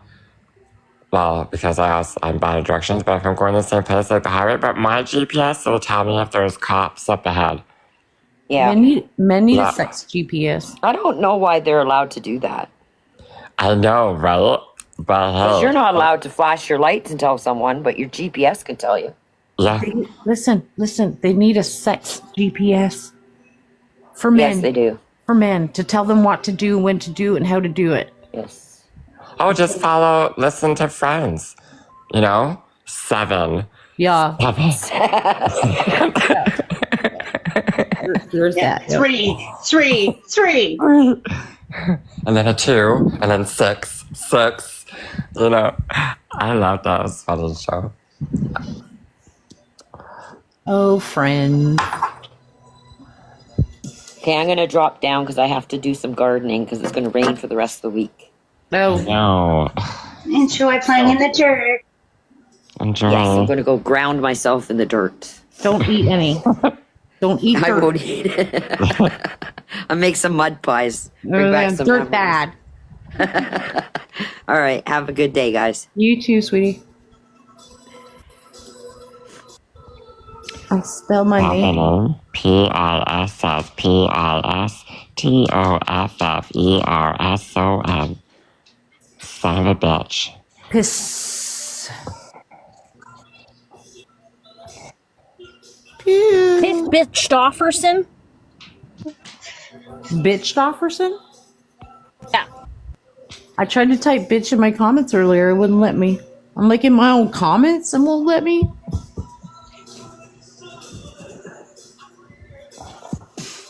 Well, because I'm bad at directions, but if I'm going to the same place like the highway, but my GPS will tell me if there's cops up ahead. Yeah. Men need Yeah. a sex GPS. I don't know why they're allowed to do that. I know, right? But Because hey, you're not allowed to flash your lights and tell someone, but your GPS can tell you. yeah, Listen. They need a sex GPS for men. Yes, they do. For men to tell them what to do, when to do, it, and how to do it. Yes. oh, just listen to Friends. 7. Yeah, 7. there's that. Yeah. Three. And then a 2, and then 6. I love that. It was a funny show. Oh, friend. Okay, I'm going to drop down because I have to do some gardening because it's going to rain for the rest of the week. Oh, No. Enjoy playing in the dirt. Enjoy. Yes, I'm going to go ground myself in the dirt. don't eat any. Don't eat I dirt. won't eat it. I'll make some mud pies. Bring back some dirt memories. bad. All right, have a good day, guys. You too, sweetie. I spelled my name. Happening. PISSPISTOFFERSON. Son of a bitch. Piss. Bitch Stofferson? Bitch Stofferson? Yeah. I tried to type bitch in my comments earlier. It wouldn't let me. I'm like in my own comments and won't let me.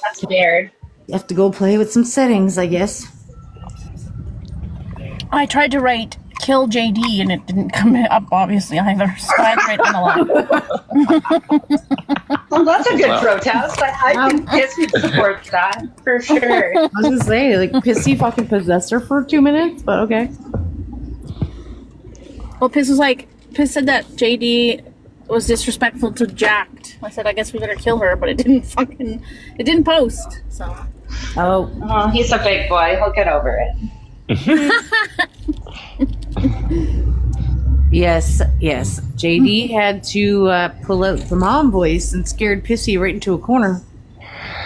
That's weird. You have to go play with some settings, I guess. I tried to write kill JD and it didn't come up obviously either. So I had to write unalive. Well, that's a good protest. I think Pissy supports that for sure. I was gonna say, like, Pissy fucking possessed her for 2 minutes, but okay. Well, Piss said that JD was disrespectful to Jacked. I said, I guess we better kill her, but it didn't post. So Oh, Oh, he's a big boy. He'll get over it. yes. JD had to pull out the mom voice and scared Pissy right into a corner.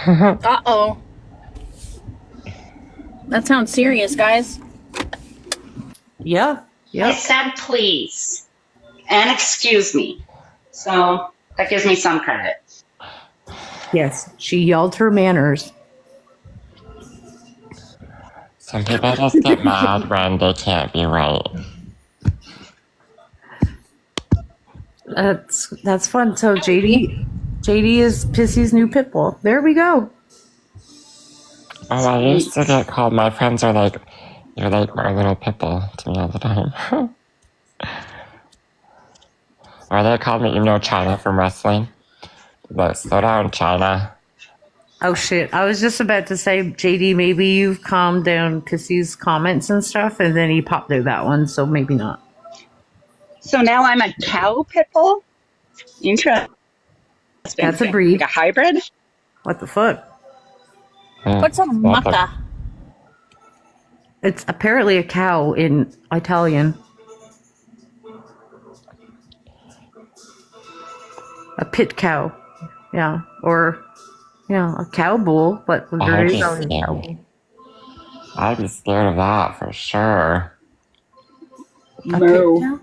uh-oh. That sounds serious, guys. Yeah. I Yep. said please and excuse me. So that gives me some credit. Yes. She yelled her manners. Some people just get mad when they can't be right. That's fun. So JD is Pissy's new pit bull. There we go. Oh, I used to get called, my friends are like, you're like our little pitbull to me all the time. Or they called me, China from wrestling. But slow down, China. Oh shit! I was just about to say, JD, maybe you've calmed down Pissy's comments and stuff, and then he popped out that one, so maybe not. So now I'm a cow pit bull? Interesting. That's a breed. Like a hybrid? What the fuck? What's a mucka? It's apparently a cow in Italian. A pit cow. Yeah. Or, a cow bull, but I'd be very scared. I'd be scared of that for sure. A pit cow?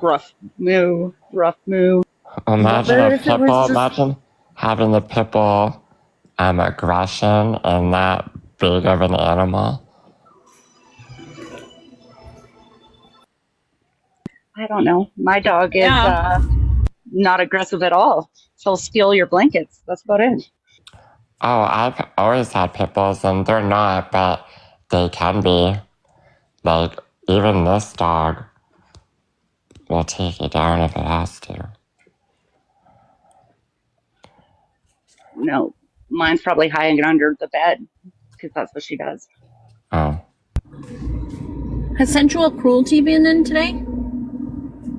Rough moo. Rough moo. Imagine But a if it was pitbull, just- imagine having the pitbull aggression and that big of an animal. I don't know. My dog is Yeah. not aggressive at all. She'll steal your blankets. That's about it. Oh, I've always had pit bulls, and they're not, but they can be. Like, even this dog will take you down if it has to. No, mine's probably hiding under the bed because that's what she does. Oh. Has sensual cruelty been in today?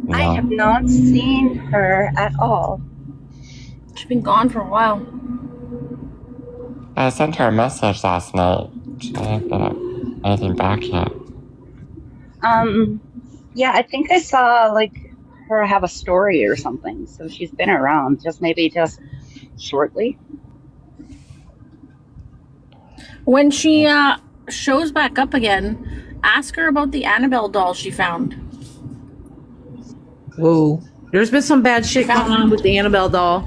No. I have not seen her at all. She's been gone for a while. I sent her a message last night. She didn't get anything back yet. Yeah, I think I saw her have a story or something. So she's been around, just shortly. When she shows back up again, ask her about the Annabelle doll she found. Whoa. There's been some bad shit going on with the Annabelle doll.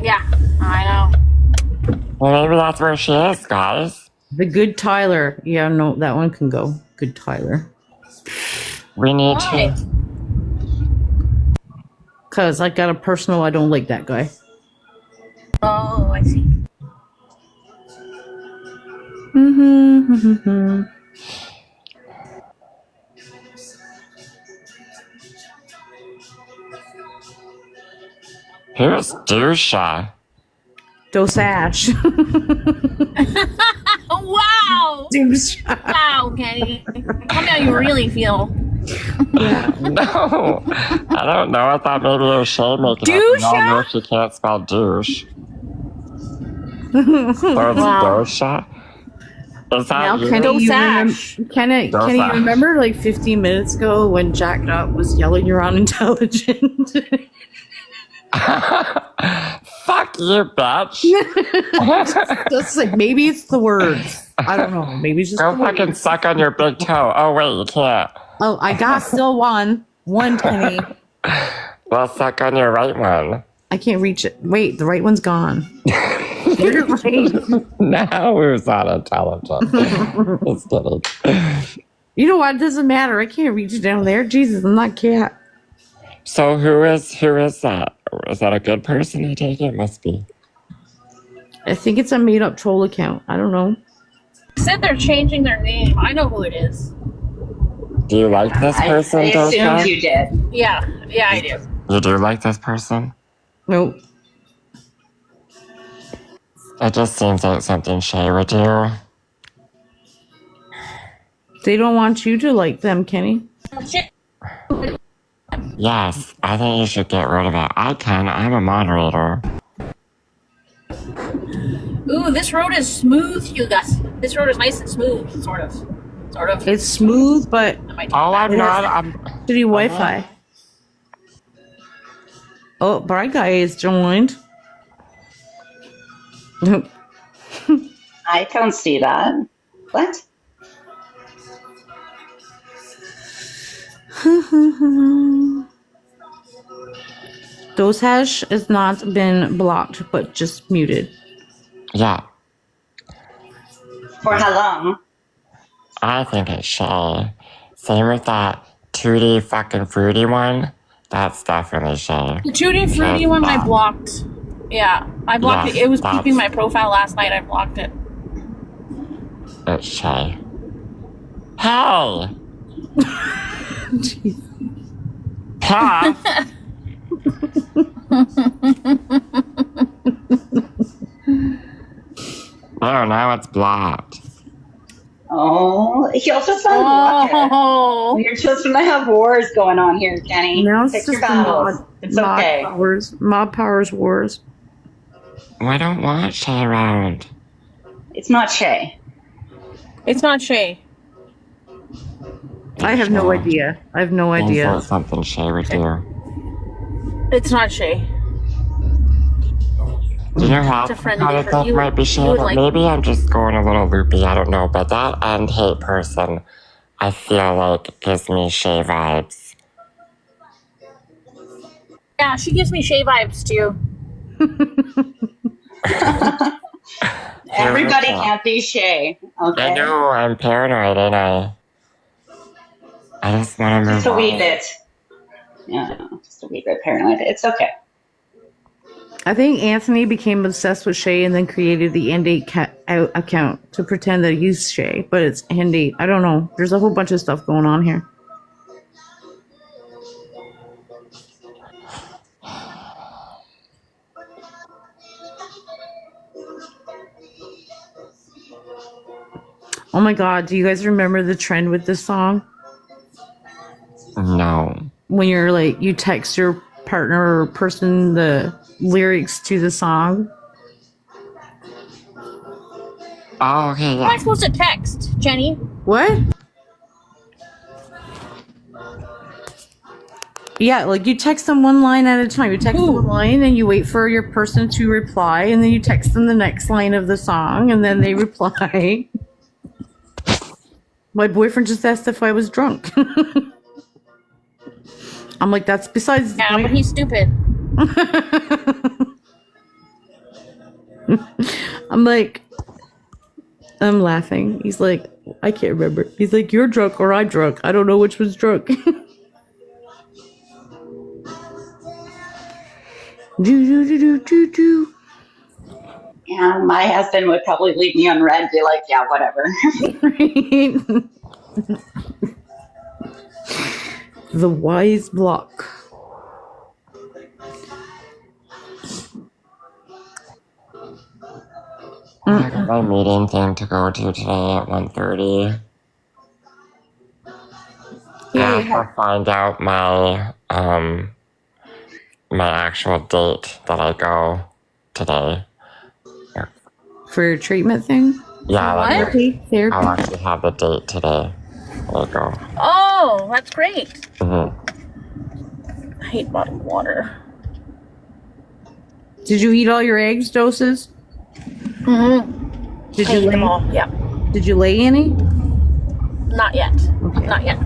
Yeah, I know. Well, maybe that's where she is, guys. The Good Tyler. Yeah, no, that one can go. Good Tyler. We need Why? to. Because I got a personal, I don't like that guy. Oh, I see. Who's Dusha? Dosash. Oh, wow! Wow, Kenny. Tell me how you really feel. No, I don't know. I thought maybe it was Shay making up. We all know she can't spell douche. So it's Dosha? Is that Now, you? Kenny, Dosash. Kenny, you remember like 15 minutes ago when Jack Nut was yelling you're unintelligent? Fuck you, bitch. That's like, maybe it's the words. I don't know. Maybe it's just Go the words. fucking suck on your big toe. Oh, wait, you can't. Oh, I got still one. One, Kenny. Well, suck on your right one. I can't reach it. Wait, the right one's gone. You're right. Now who's unintelligent? Just kidding. You know what? It doesn't matter. I can't reach it down there. Jesus, I'm not cat. So who is that? Is that a good person? I take it must be. I think it's a made up troll account. I don't know. Said they're changing their name. I know who it is. Do you like this person, I assumed Dosha? you did. Yeah, I do. You do like this person? Nope. It just seems like something Shay would do. They don't want you to like them, Kenny. Shit. Yes, I think you should get rid of it. I can. I'm a moderator. Ooh, this road is smooth, you guys. This road is nice and smooth, sort of. Sort of. It's smooth, but I might take Oh, that. I'm not. I'm. shitty Wi-Fi. Oh, Bright Guy is joined. Nope. I don't see that. What? Dosash has not been blocked, but just muted. Yeah, For how long? I think it's Shay. Same with that Tutti fucking fruity one. That's definitely Shay. The Tutti Fruity one I blocked. Yeah, I blocked Yes, it. It was that's- keeping my profile last night. I blocked it. It's Shay. Hey! Pa! Oh, now it's blocked. Oh, he also found water. Oh, You're just gonna have wars going on here, Kenny. Now it's Pick just your the battles. mod, It's mod okay. powers, mob powers wars. I don't want Shay around. It's not Shay. it's not Shay. I have no idea. I have no Seems idea. like something Shay would do. It's not Shay. Do you know how It's a friend kind of of yours. stuff You- might be Shay? you would But like- maybe I'm just going a little loopy. I don't know. But that end hate person, I feel like gives me Shay vibes. Yeah, she gives me Shay vibes too. Everybody Yeah. can't be Shay. I Okay. know I'm paranoid, and I just want to move Just a wee on. bit. Yeah, just a wee bit paranoid. It's okay. I think Anthony became obsessed with Shay and then created the End8 account to pretend that he's Shay, but it's End8. I don't know. There's a whole bunch of stuff going on here. Oh my god, do you guys remember the trend with this song? No. When you're like, you text your partner or person the lyrics to the song? Oh, okay, How am I yeah. supposed to text, Jenny? What? Yeah, like you text them one line at a time. You text them one line and you wait for your person to reply, and then you text them the next line of the song, and then they reply. My boyfriend just asked if I was drunk. I'm like, that's besides the Yeah, point. but he's stupid. I'm like, I'm laughing. He's like, I can't remember. He's like, you're drunk or I'm drunk. I don't know which was drunk. do, do, do, do, do. And my husband would probably leave me on red and be like, yeah, whatever. The wise block. I got my meeting thing to go to today at 1:30. I have to find out my my actual date that I go today. For your treatment thing? Yeah, What? Therapy. I'll actually have the date today. There you go. Oh, that's great. Mm-hmm. I hate bottled water. Did you eat all your eggs doses? Mm-hmm. Did I you ate them lay, all. Yeah. did you lay any? Not yet. Okay. Not yet.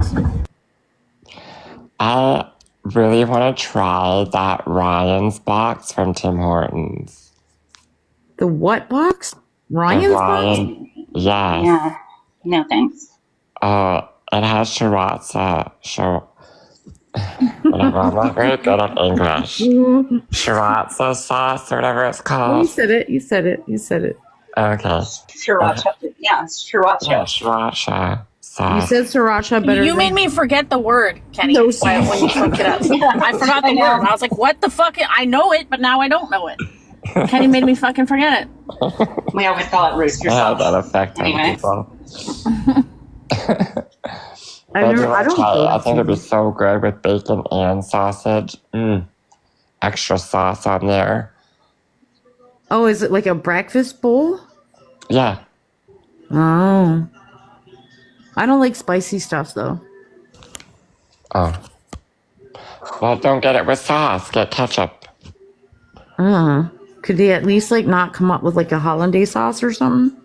I really want to try that Ryan's box from Tim Hortons. The what box? The Ryan's box? Ryan, yes. Yeah. No, thanks. It has sriracha. Whatever, I'm not very good at English. Sriracha sauce or whatever it's Oh, you called. said it. You said it. You said it. Okay. Sriracha. Yeah, sriracha. Yeah, sriracha You sauce. said sriracha better. You than- made me forget the word, Kenny. No, when you fucked it up. I forgot the I know. word. I was like, what the fuck? I know it, but now I don't know it. Kenny made me fucking forget it. We always call it rooster Yeah, sauce. that effect on Anyway. people. I But never, I don't. I think it'd be so good with bacon and sausage. Extra sauce on there. Oh, is it like a breakfast bowl? Yeah. Oh. I don't like spicy stuff though. Oh. Well, don't get it with sauce. Get ketchup. Could they at least like not come up with like a hollandaise sauce or something?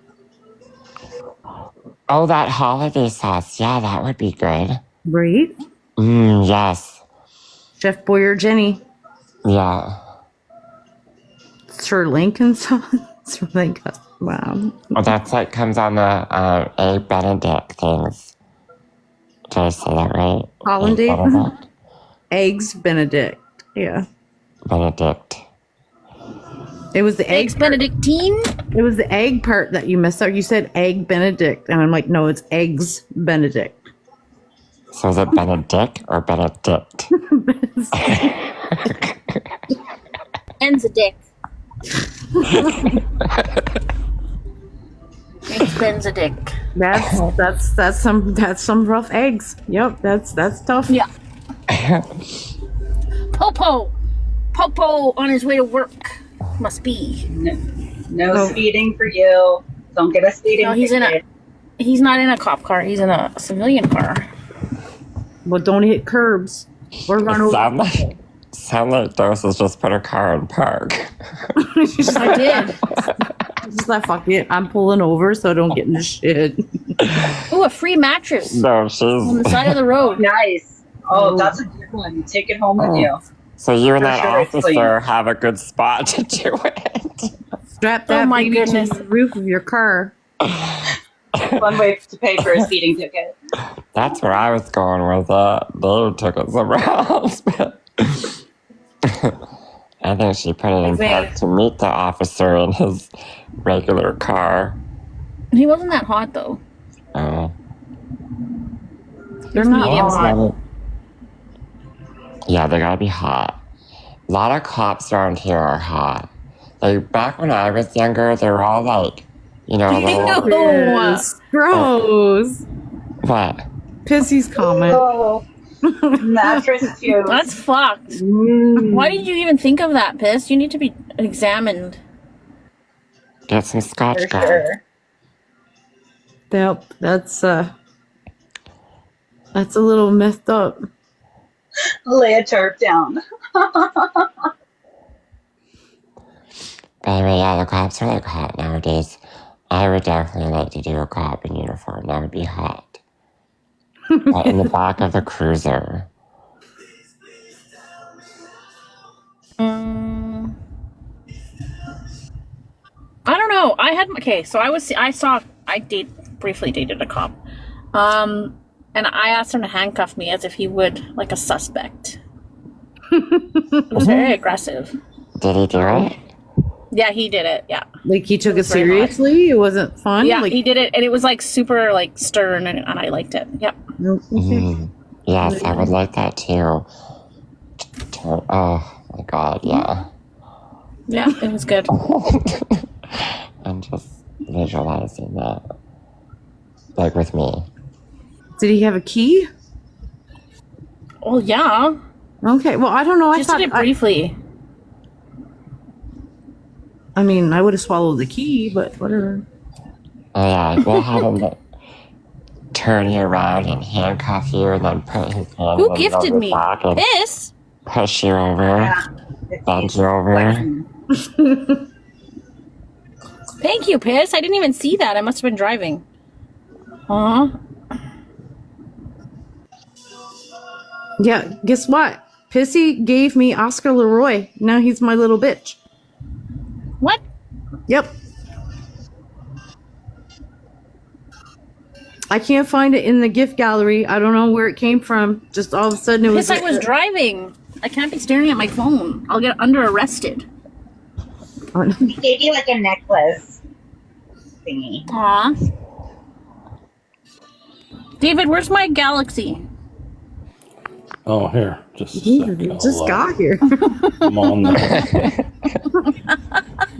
Oh, that holiday sauce. Yeah, that would be good. Right? Yes. Chef Boyer Jenny. Yeah. Sir Lincoln sauce. Sir Lincoln. Wow. Well, that's like comes on the egg Benedict things. Did I say that right? Hollandaise? Egg Benedict? Eggs Benedict. Yeah. Benedict. It was the egg. Eggs Benedictine? It was the egg part that you missed out. You said egg Benedict, and I'm like, no, it's eggs Benedict. So is it Benedict or Benedict? Ends a dick. Eggs Ben's a dick. That's some rough eggs. Yep, that's tough. Yeah. Popo on his way to work. Must be. No speeding for you. Don't get a speeding No, he's ticket. he's not in a cop car. He's in a civilian car. Well, don't hit curbs or run over. Sound like Doses just put her car in park. I did. Just like, fuck it, I'm pulling over, so don't get in the shit. Ooh, a free mattress No, on the she's. side of the road. Nice. Oh, that's a good one. Take it home with you. So you and For that sure, it's officer have a good spot to do it. Strap that my baby goodness. to the roof of your car. One way to pay for a speeding ticket. That's where I was going with it. They took it somewhere else. I think she put it in park to meet the officer in his regular car. He wasn't that hot though. Oh. They're not medium hot. Yeah, they gotta be hot. A lot of cops around here are hot. Like, back when I was younger, they were all like, you know, little, Gross. Gross. what? Pissy's comment. Oh, mattress too. That's fucked. Why did you even think of that, Piss? You need to be examined. Get some Scotch For guard. sure. Yep, that's a little messed up. Lay a tarp down. Anyway, yeah, the cops are like hot nowadays. I would definitely like to do a cop in uniform. That would be hot. Right in the back of the cruiser. I don't know. Briefly dated a cop. And I asked him to handcuff me as if he would like a suspect. It was very aggressive. Did he do it? Yeah, he did it. Yeah. Like he took it Very hot. seriously. It wasn't fun. Yeah, like, he did it, and it was like super like stern, and I liked it. Yep. Yes, I would like that too. Oh my god, yeah. Yeah, it was good. I'm just visualizing that. Like with me. Did he have a key? Well, yeah. Okay. Well, I don't know. I Just thought. did it briefly. I mean, I would have swallowed the key, but whatever. Oh yeah, we'll have him like, turn you around and handcuff you and then put his hand Who in gifted your me back and this? push you over, Yeah. bend you over. Thank you, Piss. I didn't even see that. I must have been driving. Huh? Yeah. Guess what? Pissy gave me Oscar Leroy. Now he's my little bitch. What? Yep. I can't find it in the gift gallery. I don't know where it came from. Just all of a sudden it was. Piss, I was driving. I can't be staring at my phone. I'll get under arrested. He gave you like a necklace thingy. Aw. David, where's my Galaxy? Oh, here. Just a He sec. just got here. I'm on there.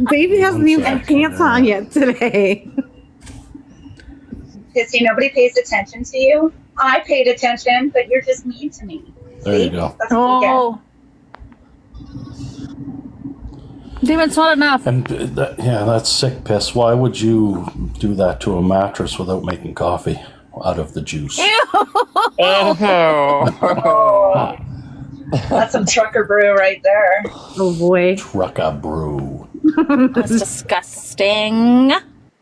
Baby hasn't even had pants on yet today. Pissy, nobody pays attention to you. I paid attention, but you're just mean to me. There See? you go. That's what you get. Oh. David, it's not enough. And yeah, that's sick piss. Why would you do that to a mattress without making coffee out of the juice? That's some trucker brew right there. Oh boy. Trucka brew. That's disgusting.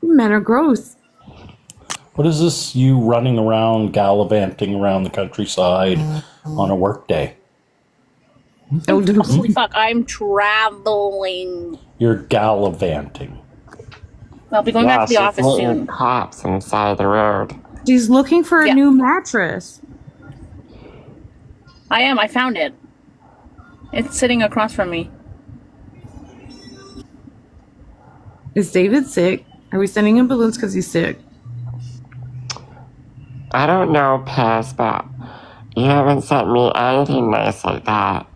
Men are gross. What is this? You running around, gallivanting around the countryside on a work day? Oh, Holy fuck, I'm traveling. You're gallivanting. I'll be going Yeah, back to the she's office meeting soon. cops on the side of the road. she's looking for a Yeah. new mattress. I am. I found it. It's sitting across from me. Is David sick? Are we sending him balloons because he's sick? I don't know, Piss, but you haven't sent me anything nice like that.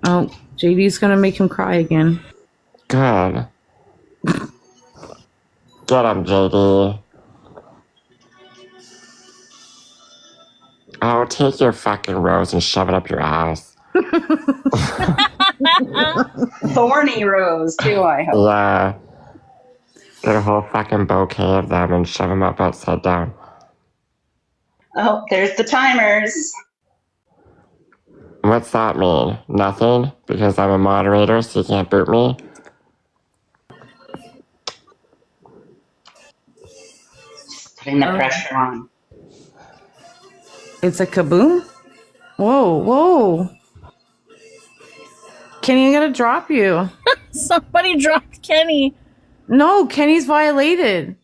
Oh, JD's gonna make him cry again. Good. Get him, JD. Oh, take your fucking rose and shove it up your ass. Thorny rose, too, I hope. Yeah. Get a whole fucking bouquet of them and shove them up upside down. Oh, there's the timers. What's that mean? Nothing? Because I'm a moderator, so you can't boot me? Putting the pressure on. It's a kaboom? Whoa, whoa. Kenny, I gotta drop you. Somebody dropped Kenny. No, Kenny's violated.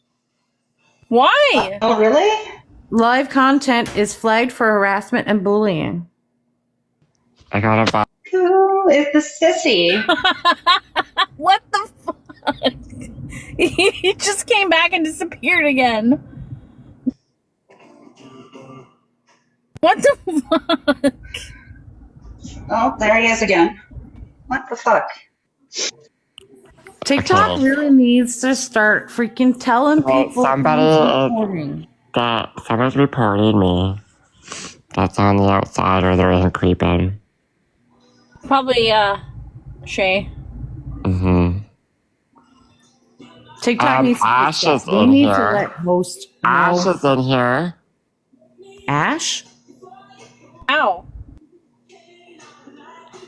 Why? Oh, really? Live content is flagged for harassment and bullying. I gotta buy. Who is the sissy? What the fuck? He just came back and disappeared again. What the fuck? Oh, there he is again. What the fuck? TikTok Okay. really needs to start freaking telling Well, people. somebody who's is- recording. That someone's reported me. That's on the outside or they're in creeping. Probably, Shay. Mm-hmm. TikTok needs to Ash fix is that. They in need to here. let host Ash know. is in here. Ash? Ow.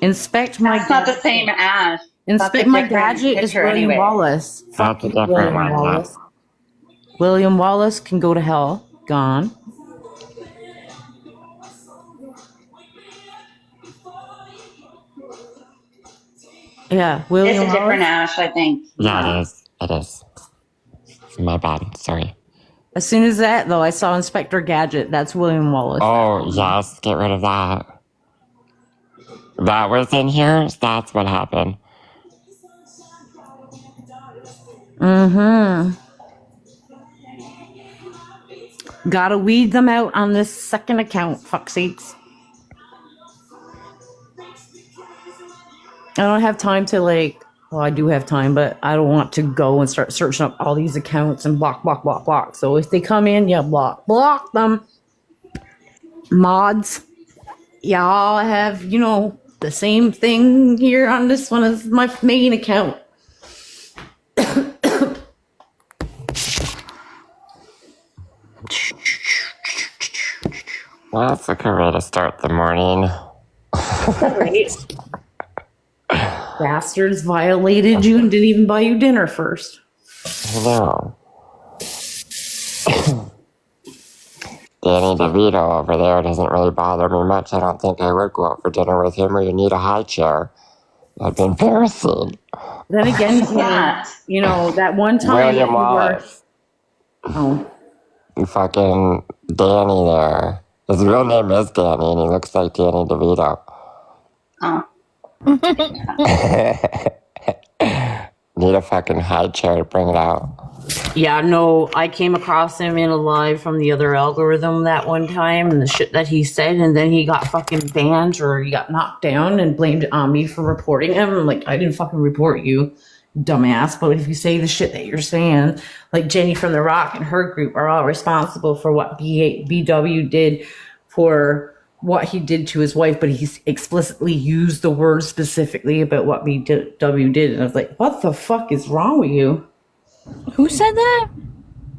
Inspect my That's not the gadget. same Ash. Inspect That's a my different gadget is picture William anyway. Wallace. Fuck That's a you, different William one, yeah. Wallace. William Wallace can go to hell. Gone. Yeah, It's William a different Wallace. Ash, I think. Yeah, it is. It is. My bad. Sorry. As soon as that, though, I saw Inspector Gadget. That's William Wallace. Oh, yes. Get rid of that. That was in here? That's what happened. Mm-hmm. Gotta weed them out on this second account, fuck sakes. I don't have time to well, I do have time, but I don't want to go and start searching up all these accounts and block, block, block, block. So if they come in, yeah, block them. Mods, y'all have, the same thing here on this one as my main account. Well, that's a good way to start the morning. Right. Bastards violated you and didn't even buy you dinner first. Hello. Danny DeVito over there doesn't really bother me much. I don't think I would go out for dinner with him, or you need a high chair. That's embarrassing. Then again, Yeah. that one time William you were. Wallace. Oh, Fucking Danny there. His real name is Danny, and he looks like Danny DeVito. Oh. Need a fucking high chair to bring it out. yeah, no, I came across him in a live from the other algorithm that one time and the shit that he said, and then he got fucking banned or he got knocked down and blamed it on me for reporting him. I'm like, I didn't fucking report you, dumbass. But if you say the shit that you're saying, like Jenny from The Rock and her group are all responsible for what BW did for what he did to his wife, but he explicitly used the word specifically about what BW did. And I was like, what the fuck is wrong with you? Who said that?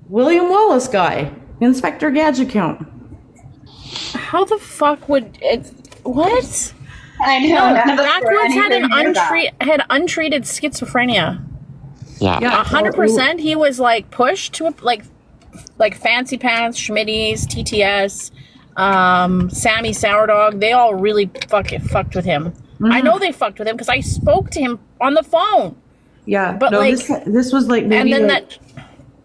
William Wallace guy, Inspector Gadget count. How the fuck would it? What? I know. None of us were Backwoods had anywhere near that. had untreated schizophrenia. Yeah. Yeah. 100%. He was like pushed to like Fancy Pants, Schmitty's, TTS, Sammy Sourdog. They all really fucked with him. I know they fucked with him because I spoke to him on the phone. Yeah, But, no, like- this was like maybe And then like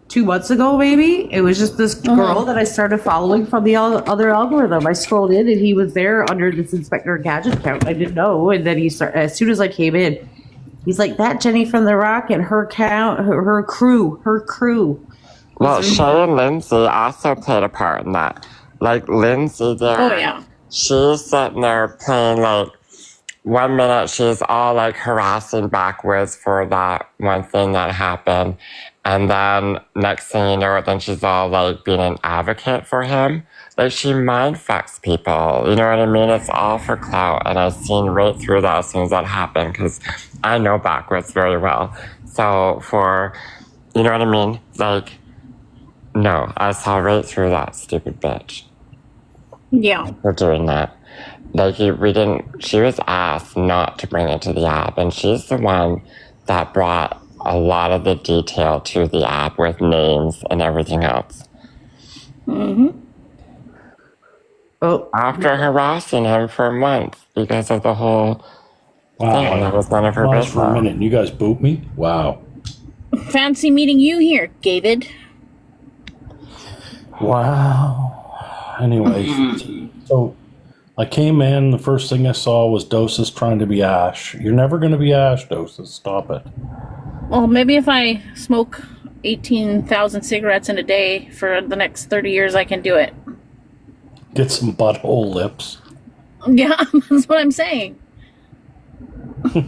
2 months ago, maybe. It was just this girl that I started following from the other algorithm. I scrolled in and he was there under this Inspector Gadget account. I didn't know, and then he started as soon as I came in. He's like, that Jenny from The Rock and her crew. Well, Shay and Lindsay also played a part in that. Like, Lindsay there. Oh, yeah. She's sitting there playing, like, 1 minute she's all, like, harassing Backwoods for that one thing that happened. And then next thing you know, then she's all, like, being an advocate for him. Like, she mind fucks people. You know what I mean? It's all for clout. And I've seen right through that as soon as that happened, because I know Backwoods very well. So you know what I mean? Like, no, I saw right through that stupid bitch Yeah. for doing that. Like, she was asked not to bring it to the app, and she's the one that brought a lot of the detail to the app with names and everything else. Oh, After harassing him for months because of the whole thing, that was none of her Pause for a business. minute. And you guys boot me? Wow. Fancy meeting you here, David. Wow. Anyway, so I came in. The first thing I saw was Doses trying to be Ash. You're never going to be Ash, Doses. Stop it. Well, maybe if I smoke 18,000 cigarettes in a day for the next 30 years, I can do it. Get some butthole lips. Yeah, that's what I'm saying.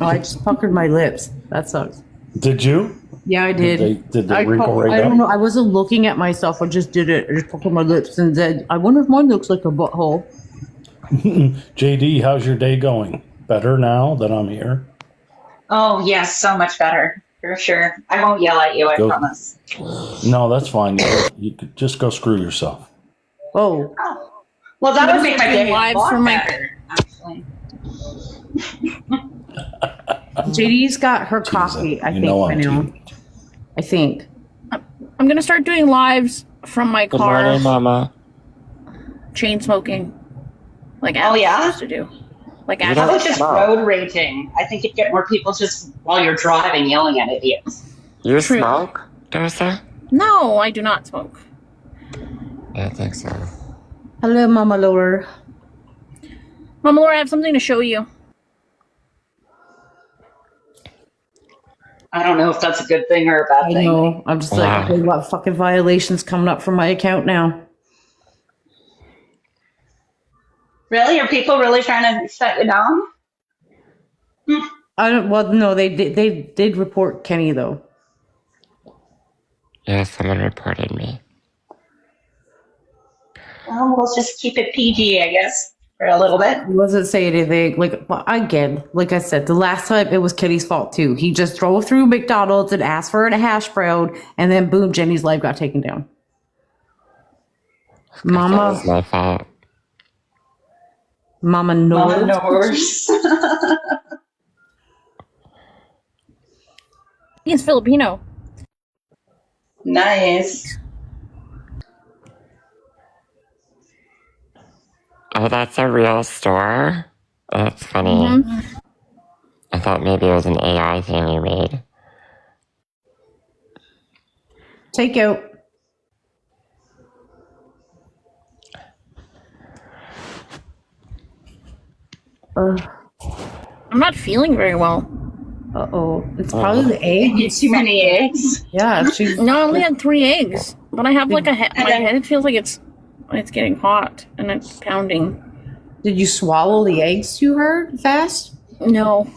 I just puckered my lips. That sucks. Did you? Yeah, I did. Did they I wrinkle right don't up? know. I wasn't looking at myself. I just did it. I just puckered my lips and said, I wonder if mine looks like a butthole. JD, how's your day going? Better now that I'm here? Oh, yes, so much better. For sure. I won't yell at you, I Go. promise. No, that's fine. You could just go screw yourself. Oh, Oh. Well, that would make my day Live a lot from my- better, actually. JD's got her coffee, I You think, know by I'm now. teasing. I think. I'm gonna start doing lives from my Good car, morning, Mama. chain smoking, like Oh, Ashley yeah? used to do. Like You How don't- Ashley. about just Wow. road raging? I think you'd get more people just while you're driving yelling at idiots. You True. smoke, Dosa? No, I do not smoke. I think so. Hello, Mama Lower. Mama Laura, I have something to show you. I don't know if that's a good thing or a bad I thing. know. I'm just like, Wow. okay, what fucking violations coming up from my account now? Really? Are people really trying to shut you down? I don't. Well, no, they did report Kenny though. Yeah, someone reported me. Well, we'll just keep it PG, I guess, for a little bit. He wasn't saying anything. Like, well, again, like I said, the last time it was Kenny's fault too. He just drove through McDonald's and asked for a hash brown, and then boom, Jenny's life got taken down. That was Mama my fault. Mama knows. knows. He's Filipino. Nice. Oh, that's a real store? That's funny. Mm-hmm. I thought maybe it was an AI thing you made. Take out. I'm not feeling very well. Uh-oh. It's probably the egg. Eat too many eggs. Yeah, she's No, I only had 3 eggs, but I have like a head. My head feels like it's getting hot and it's pounding. Did you swallow the eggs too hard fast? No,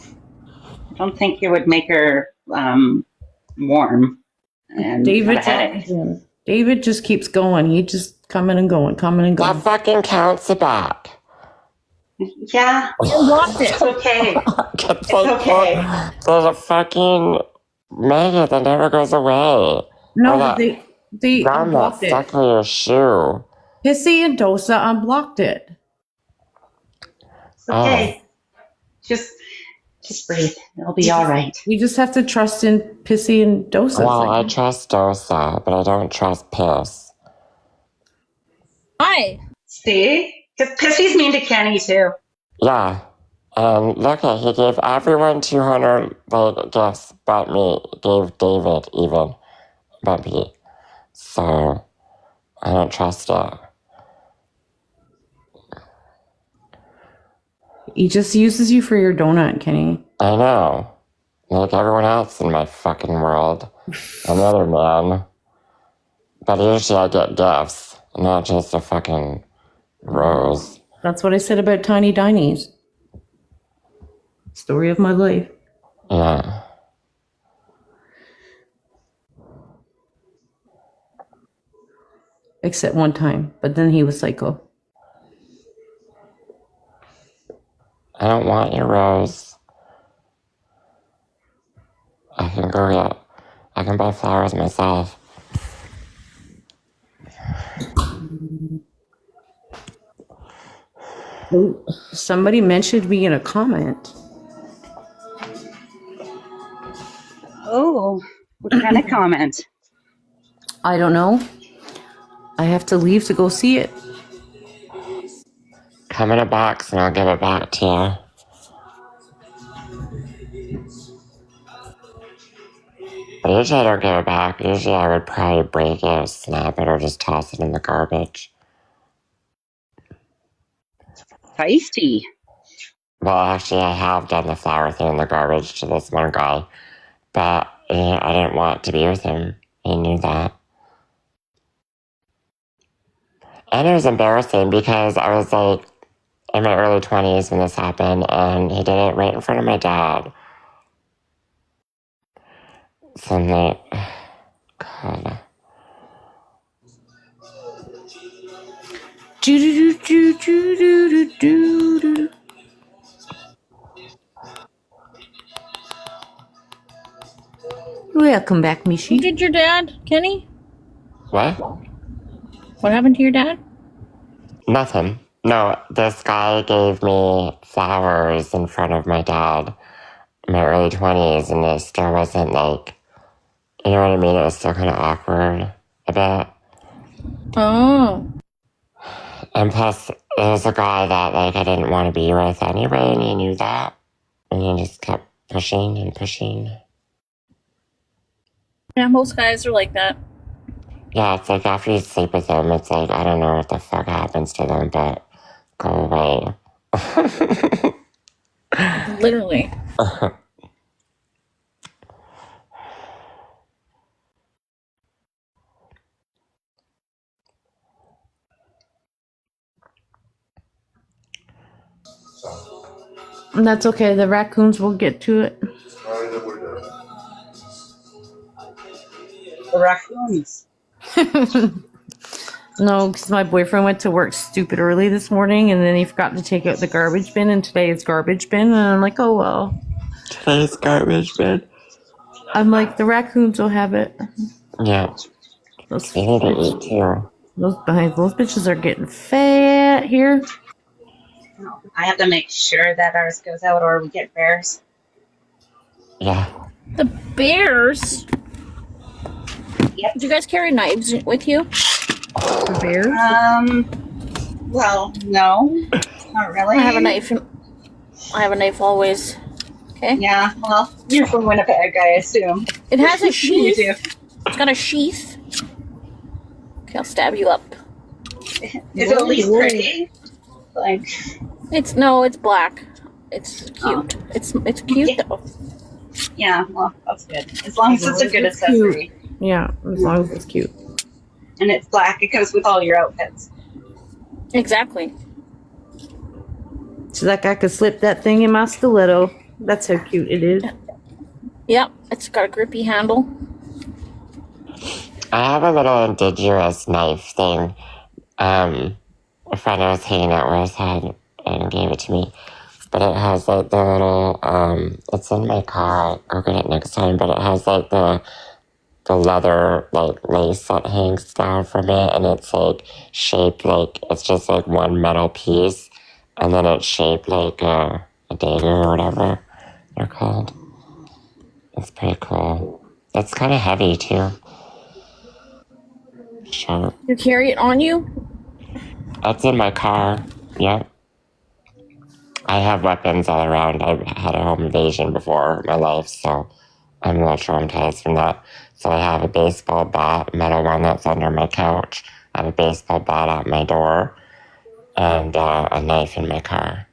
I don't think it would make her warm. And David, have a headache. David just keeps going. He just coming and going, coming and That going. fucking counts it back. Yeah, I lost it. it's okay. It's okay. There's a fucking maggot that never goes away. No, Or that they gum that unblocked it. stuck to your shoe. Pissy and Dosa unblocked it. It's okay. Just breathe. It'll be all right. You just have to trust in Pissy and Dosa. Well, I trust Dosa, but I don't trust Piss. Hi. See? Because Pissy's mean to Kenny, too. Yeah. And look at, he gave everyone 200 like, gifts but me. Gave David even but me. So, I don't trust it. He just uses you for your donut, Kenny. I know. Like everyone else in my fucking world. Another man. But usually I get gifts, not just a fucking rose. That's what I said about Tiny Dinies. Story of my life. Yeah. Except one time, but then he was psycho. I don't want your rose. I can buy flowers myself. Ooh, somebody mentioned me in a comment. Oh, what kind of comment? I don't know. I have to leave to go see it. Come in a box and I'll give it back to you. But usually I don't give it back. Usually I would probably break it or snap it or just toss it in the garbage. Feisty. Well, actually, I have done the flower thing in the garbage to this one guy, but I didn't want to be with him. He knew that. And it was embarrassing because I was like in my early 20s when this happened, and he did it right in front of my dad. So I'm like, God. Do-do-do-do-do-do-do-do. Welcome back, Who Mishi. did your dad, Kenny? What? What happened to your dad? Nothing. No, this guy gave me flowers in front of my dad in my early 20s, and it still wasn't like, you know what I mean? It was still kind of awkward a bit. Oh. And plus, it was a guy that like I didn't want to be with anyway, and he knew that. And he just kept pushing and pushing. Yeah, most guys are like that. Yeah, it's like after you sleep with them, it's like, I don't know what the fuck happens to them, but go away. Literally. And that's okay. The raccoons will get to it. The raccoons. No, because my boyfriend went to work stupid early this morning, and then he forgot to take out the garbage bin, and today is garbage bin, and I'm like, oh well. Today's garbage bin. I'm like, the raccoons will have it. Yeah, Those they need to eat too. those bitches are getting fat here. I have to make sure that ours goes out or we get bears. Yeah. The bears. Yep. Do you guys carry knives with you? The bears. Well, no, not really. I have a knife. I have a knife always. Okay. Yeah, well, you're from Winnipeg, I assume. It has a You sheath. do. It's got a sheath. Okay, I'll stab you up. Is it at least pretty? Like, It's black. It's cute. It's cute though. yeah, well, that's good. As long as it's a good It's accessory. Yeah, as long as it's cute. And it's black, it goes with all your outfits. Exactly. So that guy could slip that thing in my stiletto. That's how cute it is. Yep. It's got a grippy handle. I have a little indigenous knife thing. A friend I was hanging out with had and gave it to me. But it has like the little, it's in my car. I'll get it next time. But it has like the leather like lace that hangs down from it, and it's like shaped like it's just like one metal piece, and then it's shaped like a dagger or whatever they're called. It's pretty cool. It's kind of heavy too. Sharp. You carry it on you? That's in my car. Yep. I have weapons all around. I've had a home invasion before in my life, so I'm a little traumatized from that. So I have a baseball bat, metal one that's under my couch. I have a baseball bat at my door, and a knife in my car.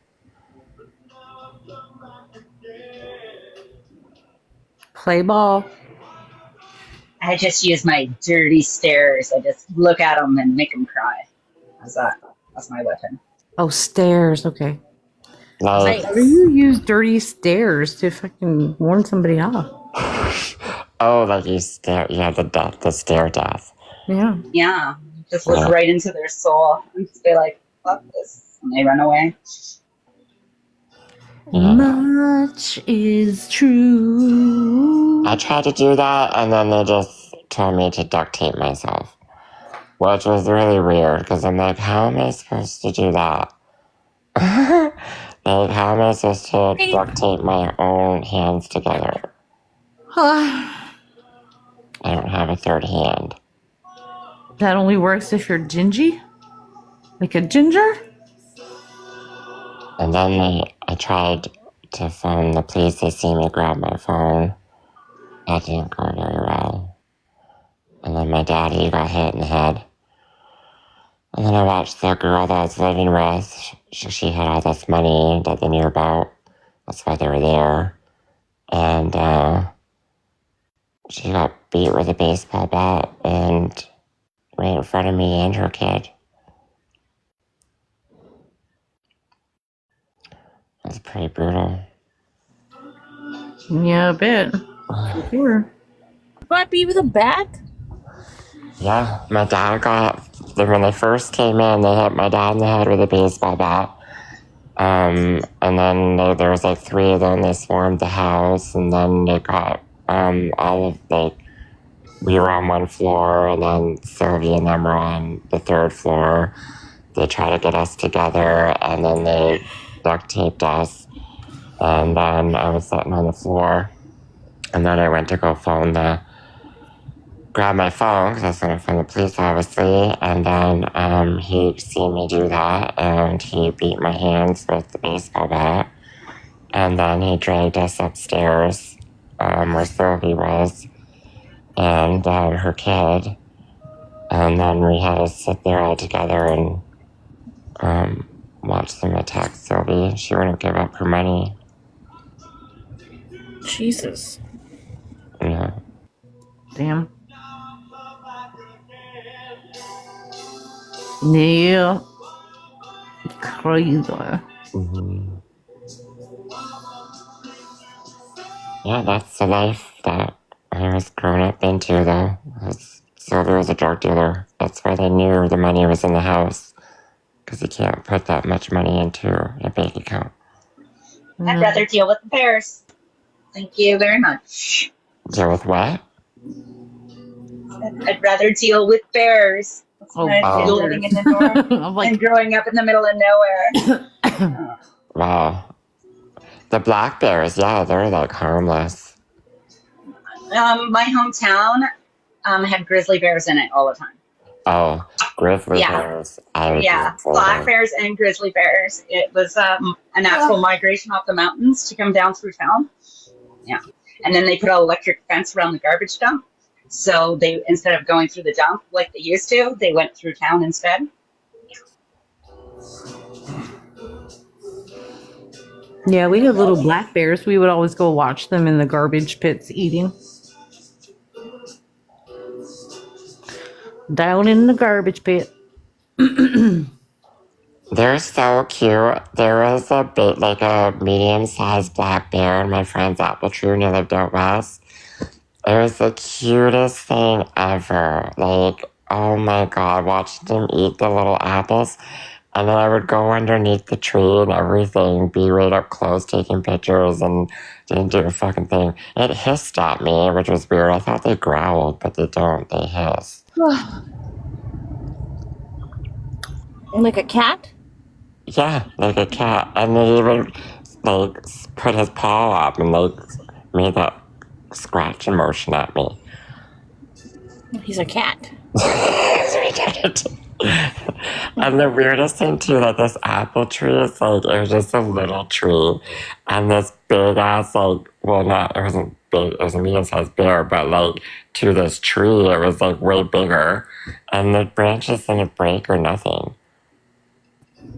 Play ball. I just use my dirty stares. I just look at them and make them cry. How's that? That's my weapon. Oh, stairs. Okay. Like, How do you use dirty stairs to fucking warn somebody off? oh, like you stare, yeah, the stare death. Yeah. Yeah, just look Yeah. right into their soul and just be like, fuck this. And they run away. Yeah. Much is true. I tried to do that, and then they just told me to duct tape myself, which was really weird because I'm like, how am I supposed to do that? Like, how am I supposed to duct tape my own hands together? I don't have a third hand. That only works if you're gingy? Like a ginger? And then I tried to phone the police. They see me grab my phone. That didn't go very well. And then my daddy got hit in the head. And then I watched the girl that I was living with. She had all this money that they knew about. That's why they were there. And she got beat with a baseball bat and right in front of me and her kid. It was pretty brutal. Yeah, a bit. Sure. Got beat with a bat? Yeah, my dad when they first came in, they hit my dad in the head with a baseball bat. And then there was like 3 of them, they swarmed the house, and then they got all of like we were on one floor, and then Sylvie and them were on the third floor. They tried to get us together, and then they duct taped us. And then I was sitting on the floor, and then I went to go grab my phone, because I was going to phone the police, obviously. And then he seen me do that, and he beat my hands with the baseball bat. And then he dragged us upstairs, where Sylvie was, and her kid. And then we had to sit there all together and watch them attack Sylvie. She wouldn't give up her money. Jesus. Yeah. Damn. Yeah. Crazy. Mm-hmm. Yeah, that's the life that I was grown up into, though. Sylvia was a drug dealer. That's why they knew the money was in the house, because you can't put that much money into a bank account. I'd rather deal with the bears. Thank you very much. Deal with what? I'd rather deal with bears. That's Oh, what I feel bears. living in the north I'm like, and growing up in the middle of nowhere. Wow. The black bears, yeah, they're like harmless. My hometown had grizzly bears in it all the time. Oh, grizzly Yeah. bears. I would Yeah, be afraid black of. bears and grizzly bears. It was a natural migration off the mountains to come down through town. Yeah, and then they put an electric fence around the garbage dump. So they, instead of going through the dump like they used to, they went through town instead. yeah, we had little black bears. We would always go watch them in the garbage pits eating. Down in the garbage pit. They're so cute. There was like a medium-sized black bear in my friend's apple tree when I lived out west. It was the cutest thing ever. Like, oh my god, watching him eat the little apples. And then I would go underneath the tree and everything, be right up close taking pictures, and didn't do a fucking thing. It hissed at me, which was weird. I thought they growled, but they don't. They hiss. Like a cat? Yeah, like a cat. And they even like put his paw up and like made that scratching motion at me. He's a cat. And the weirdest thing too, that this apple tree is like, it was just a little tree, and this big ass like, well, not, it wasn't big, it was a medium-sized bear, but like to this tree, it was like way bigger, and the branches didn't break or nothing.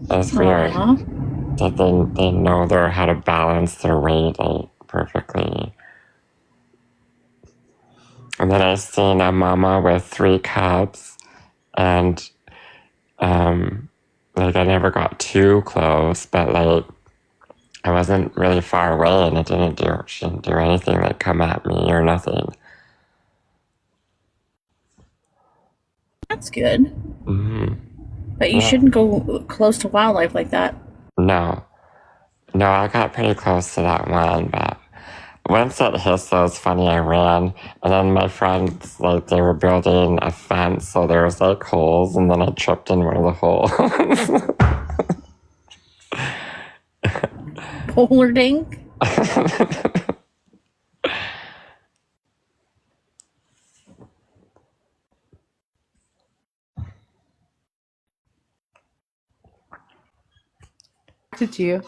It was weird. Aw. That they know how to balance their weight like perfectly. And then I seen a mama with 3 cubs, and like I never got too close, but like I wasn't really far away, and she didn't do anything like come at me or nothing. That's good. Mm-hmm. But you shouldn't go close to wildlife like that. No, I got pretty close to that one, but once it hissed, it was funny. I ran, and then my friends, like, they were building a fence, so there was like holes, and then I tripped in one of the holes. Polar dink? To you.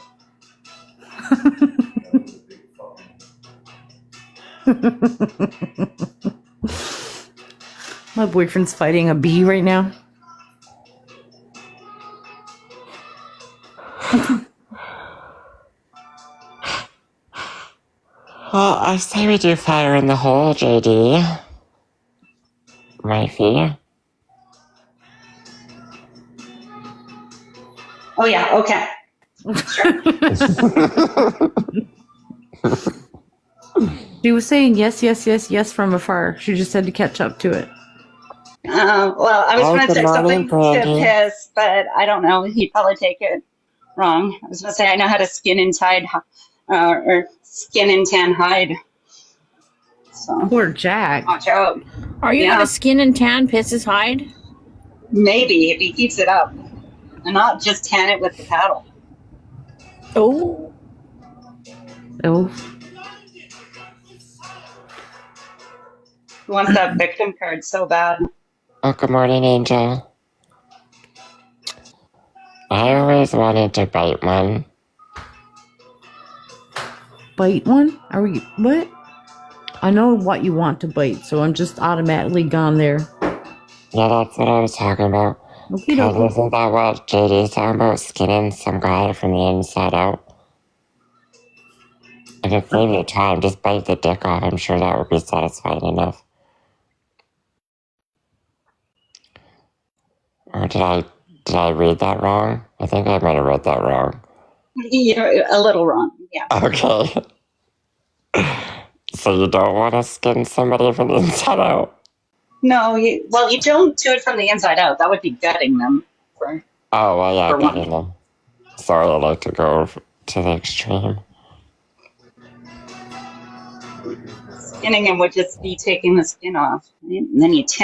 My boyfriend's fighting a bee right now. Well, I say we do fire in the hole, JD. Wifey. Oh yeah, okay. She was saying yes, yes, yes, yes from afar. She just had to catch up to it. Well, I was Oh, going to good say morning, something to Brandy. Piss, but I don't know. He'd probably take it wrong. I was going to say I know how to skin and tan hide. So Poor Jack. watch out. Are you Yeah. gonna skin and tan piss his hide? Maybe if he keeps it up, and not just tan it with the paddle. Oh, Oh, Who wants that victim card so bad? Oh, good morning, Angel. I always wanted to bite one. bite one? Are we, what? I know what you want to bite, so I'm just automatically gone there. Yeah, that's what I was talking about. Okay, Cause dokie. isn't that what JD's talking about? Skinning some guy from the inside out? If it saved you time, just bite the dick off. I'm sure that would be satisfying enough. Or did I read that wrong? I think I might have read that wrong. You're a little wrong. Yeah. Okay. So you don't want to skin somebody from the inside out? No, you don't do it from the inside out. That would be gutting them. For Oh, well, yeah, For one. getting them. Sorry, I like to go to the extreme. skinning them would just be taking the skin off, right? And then you tan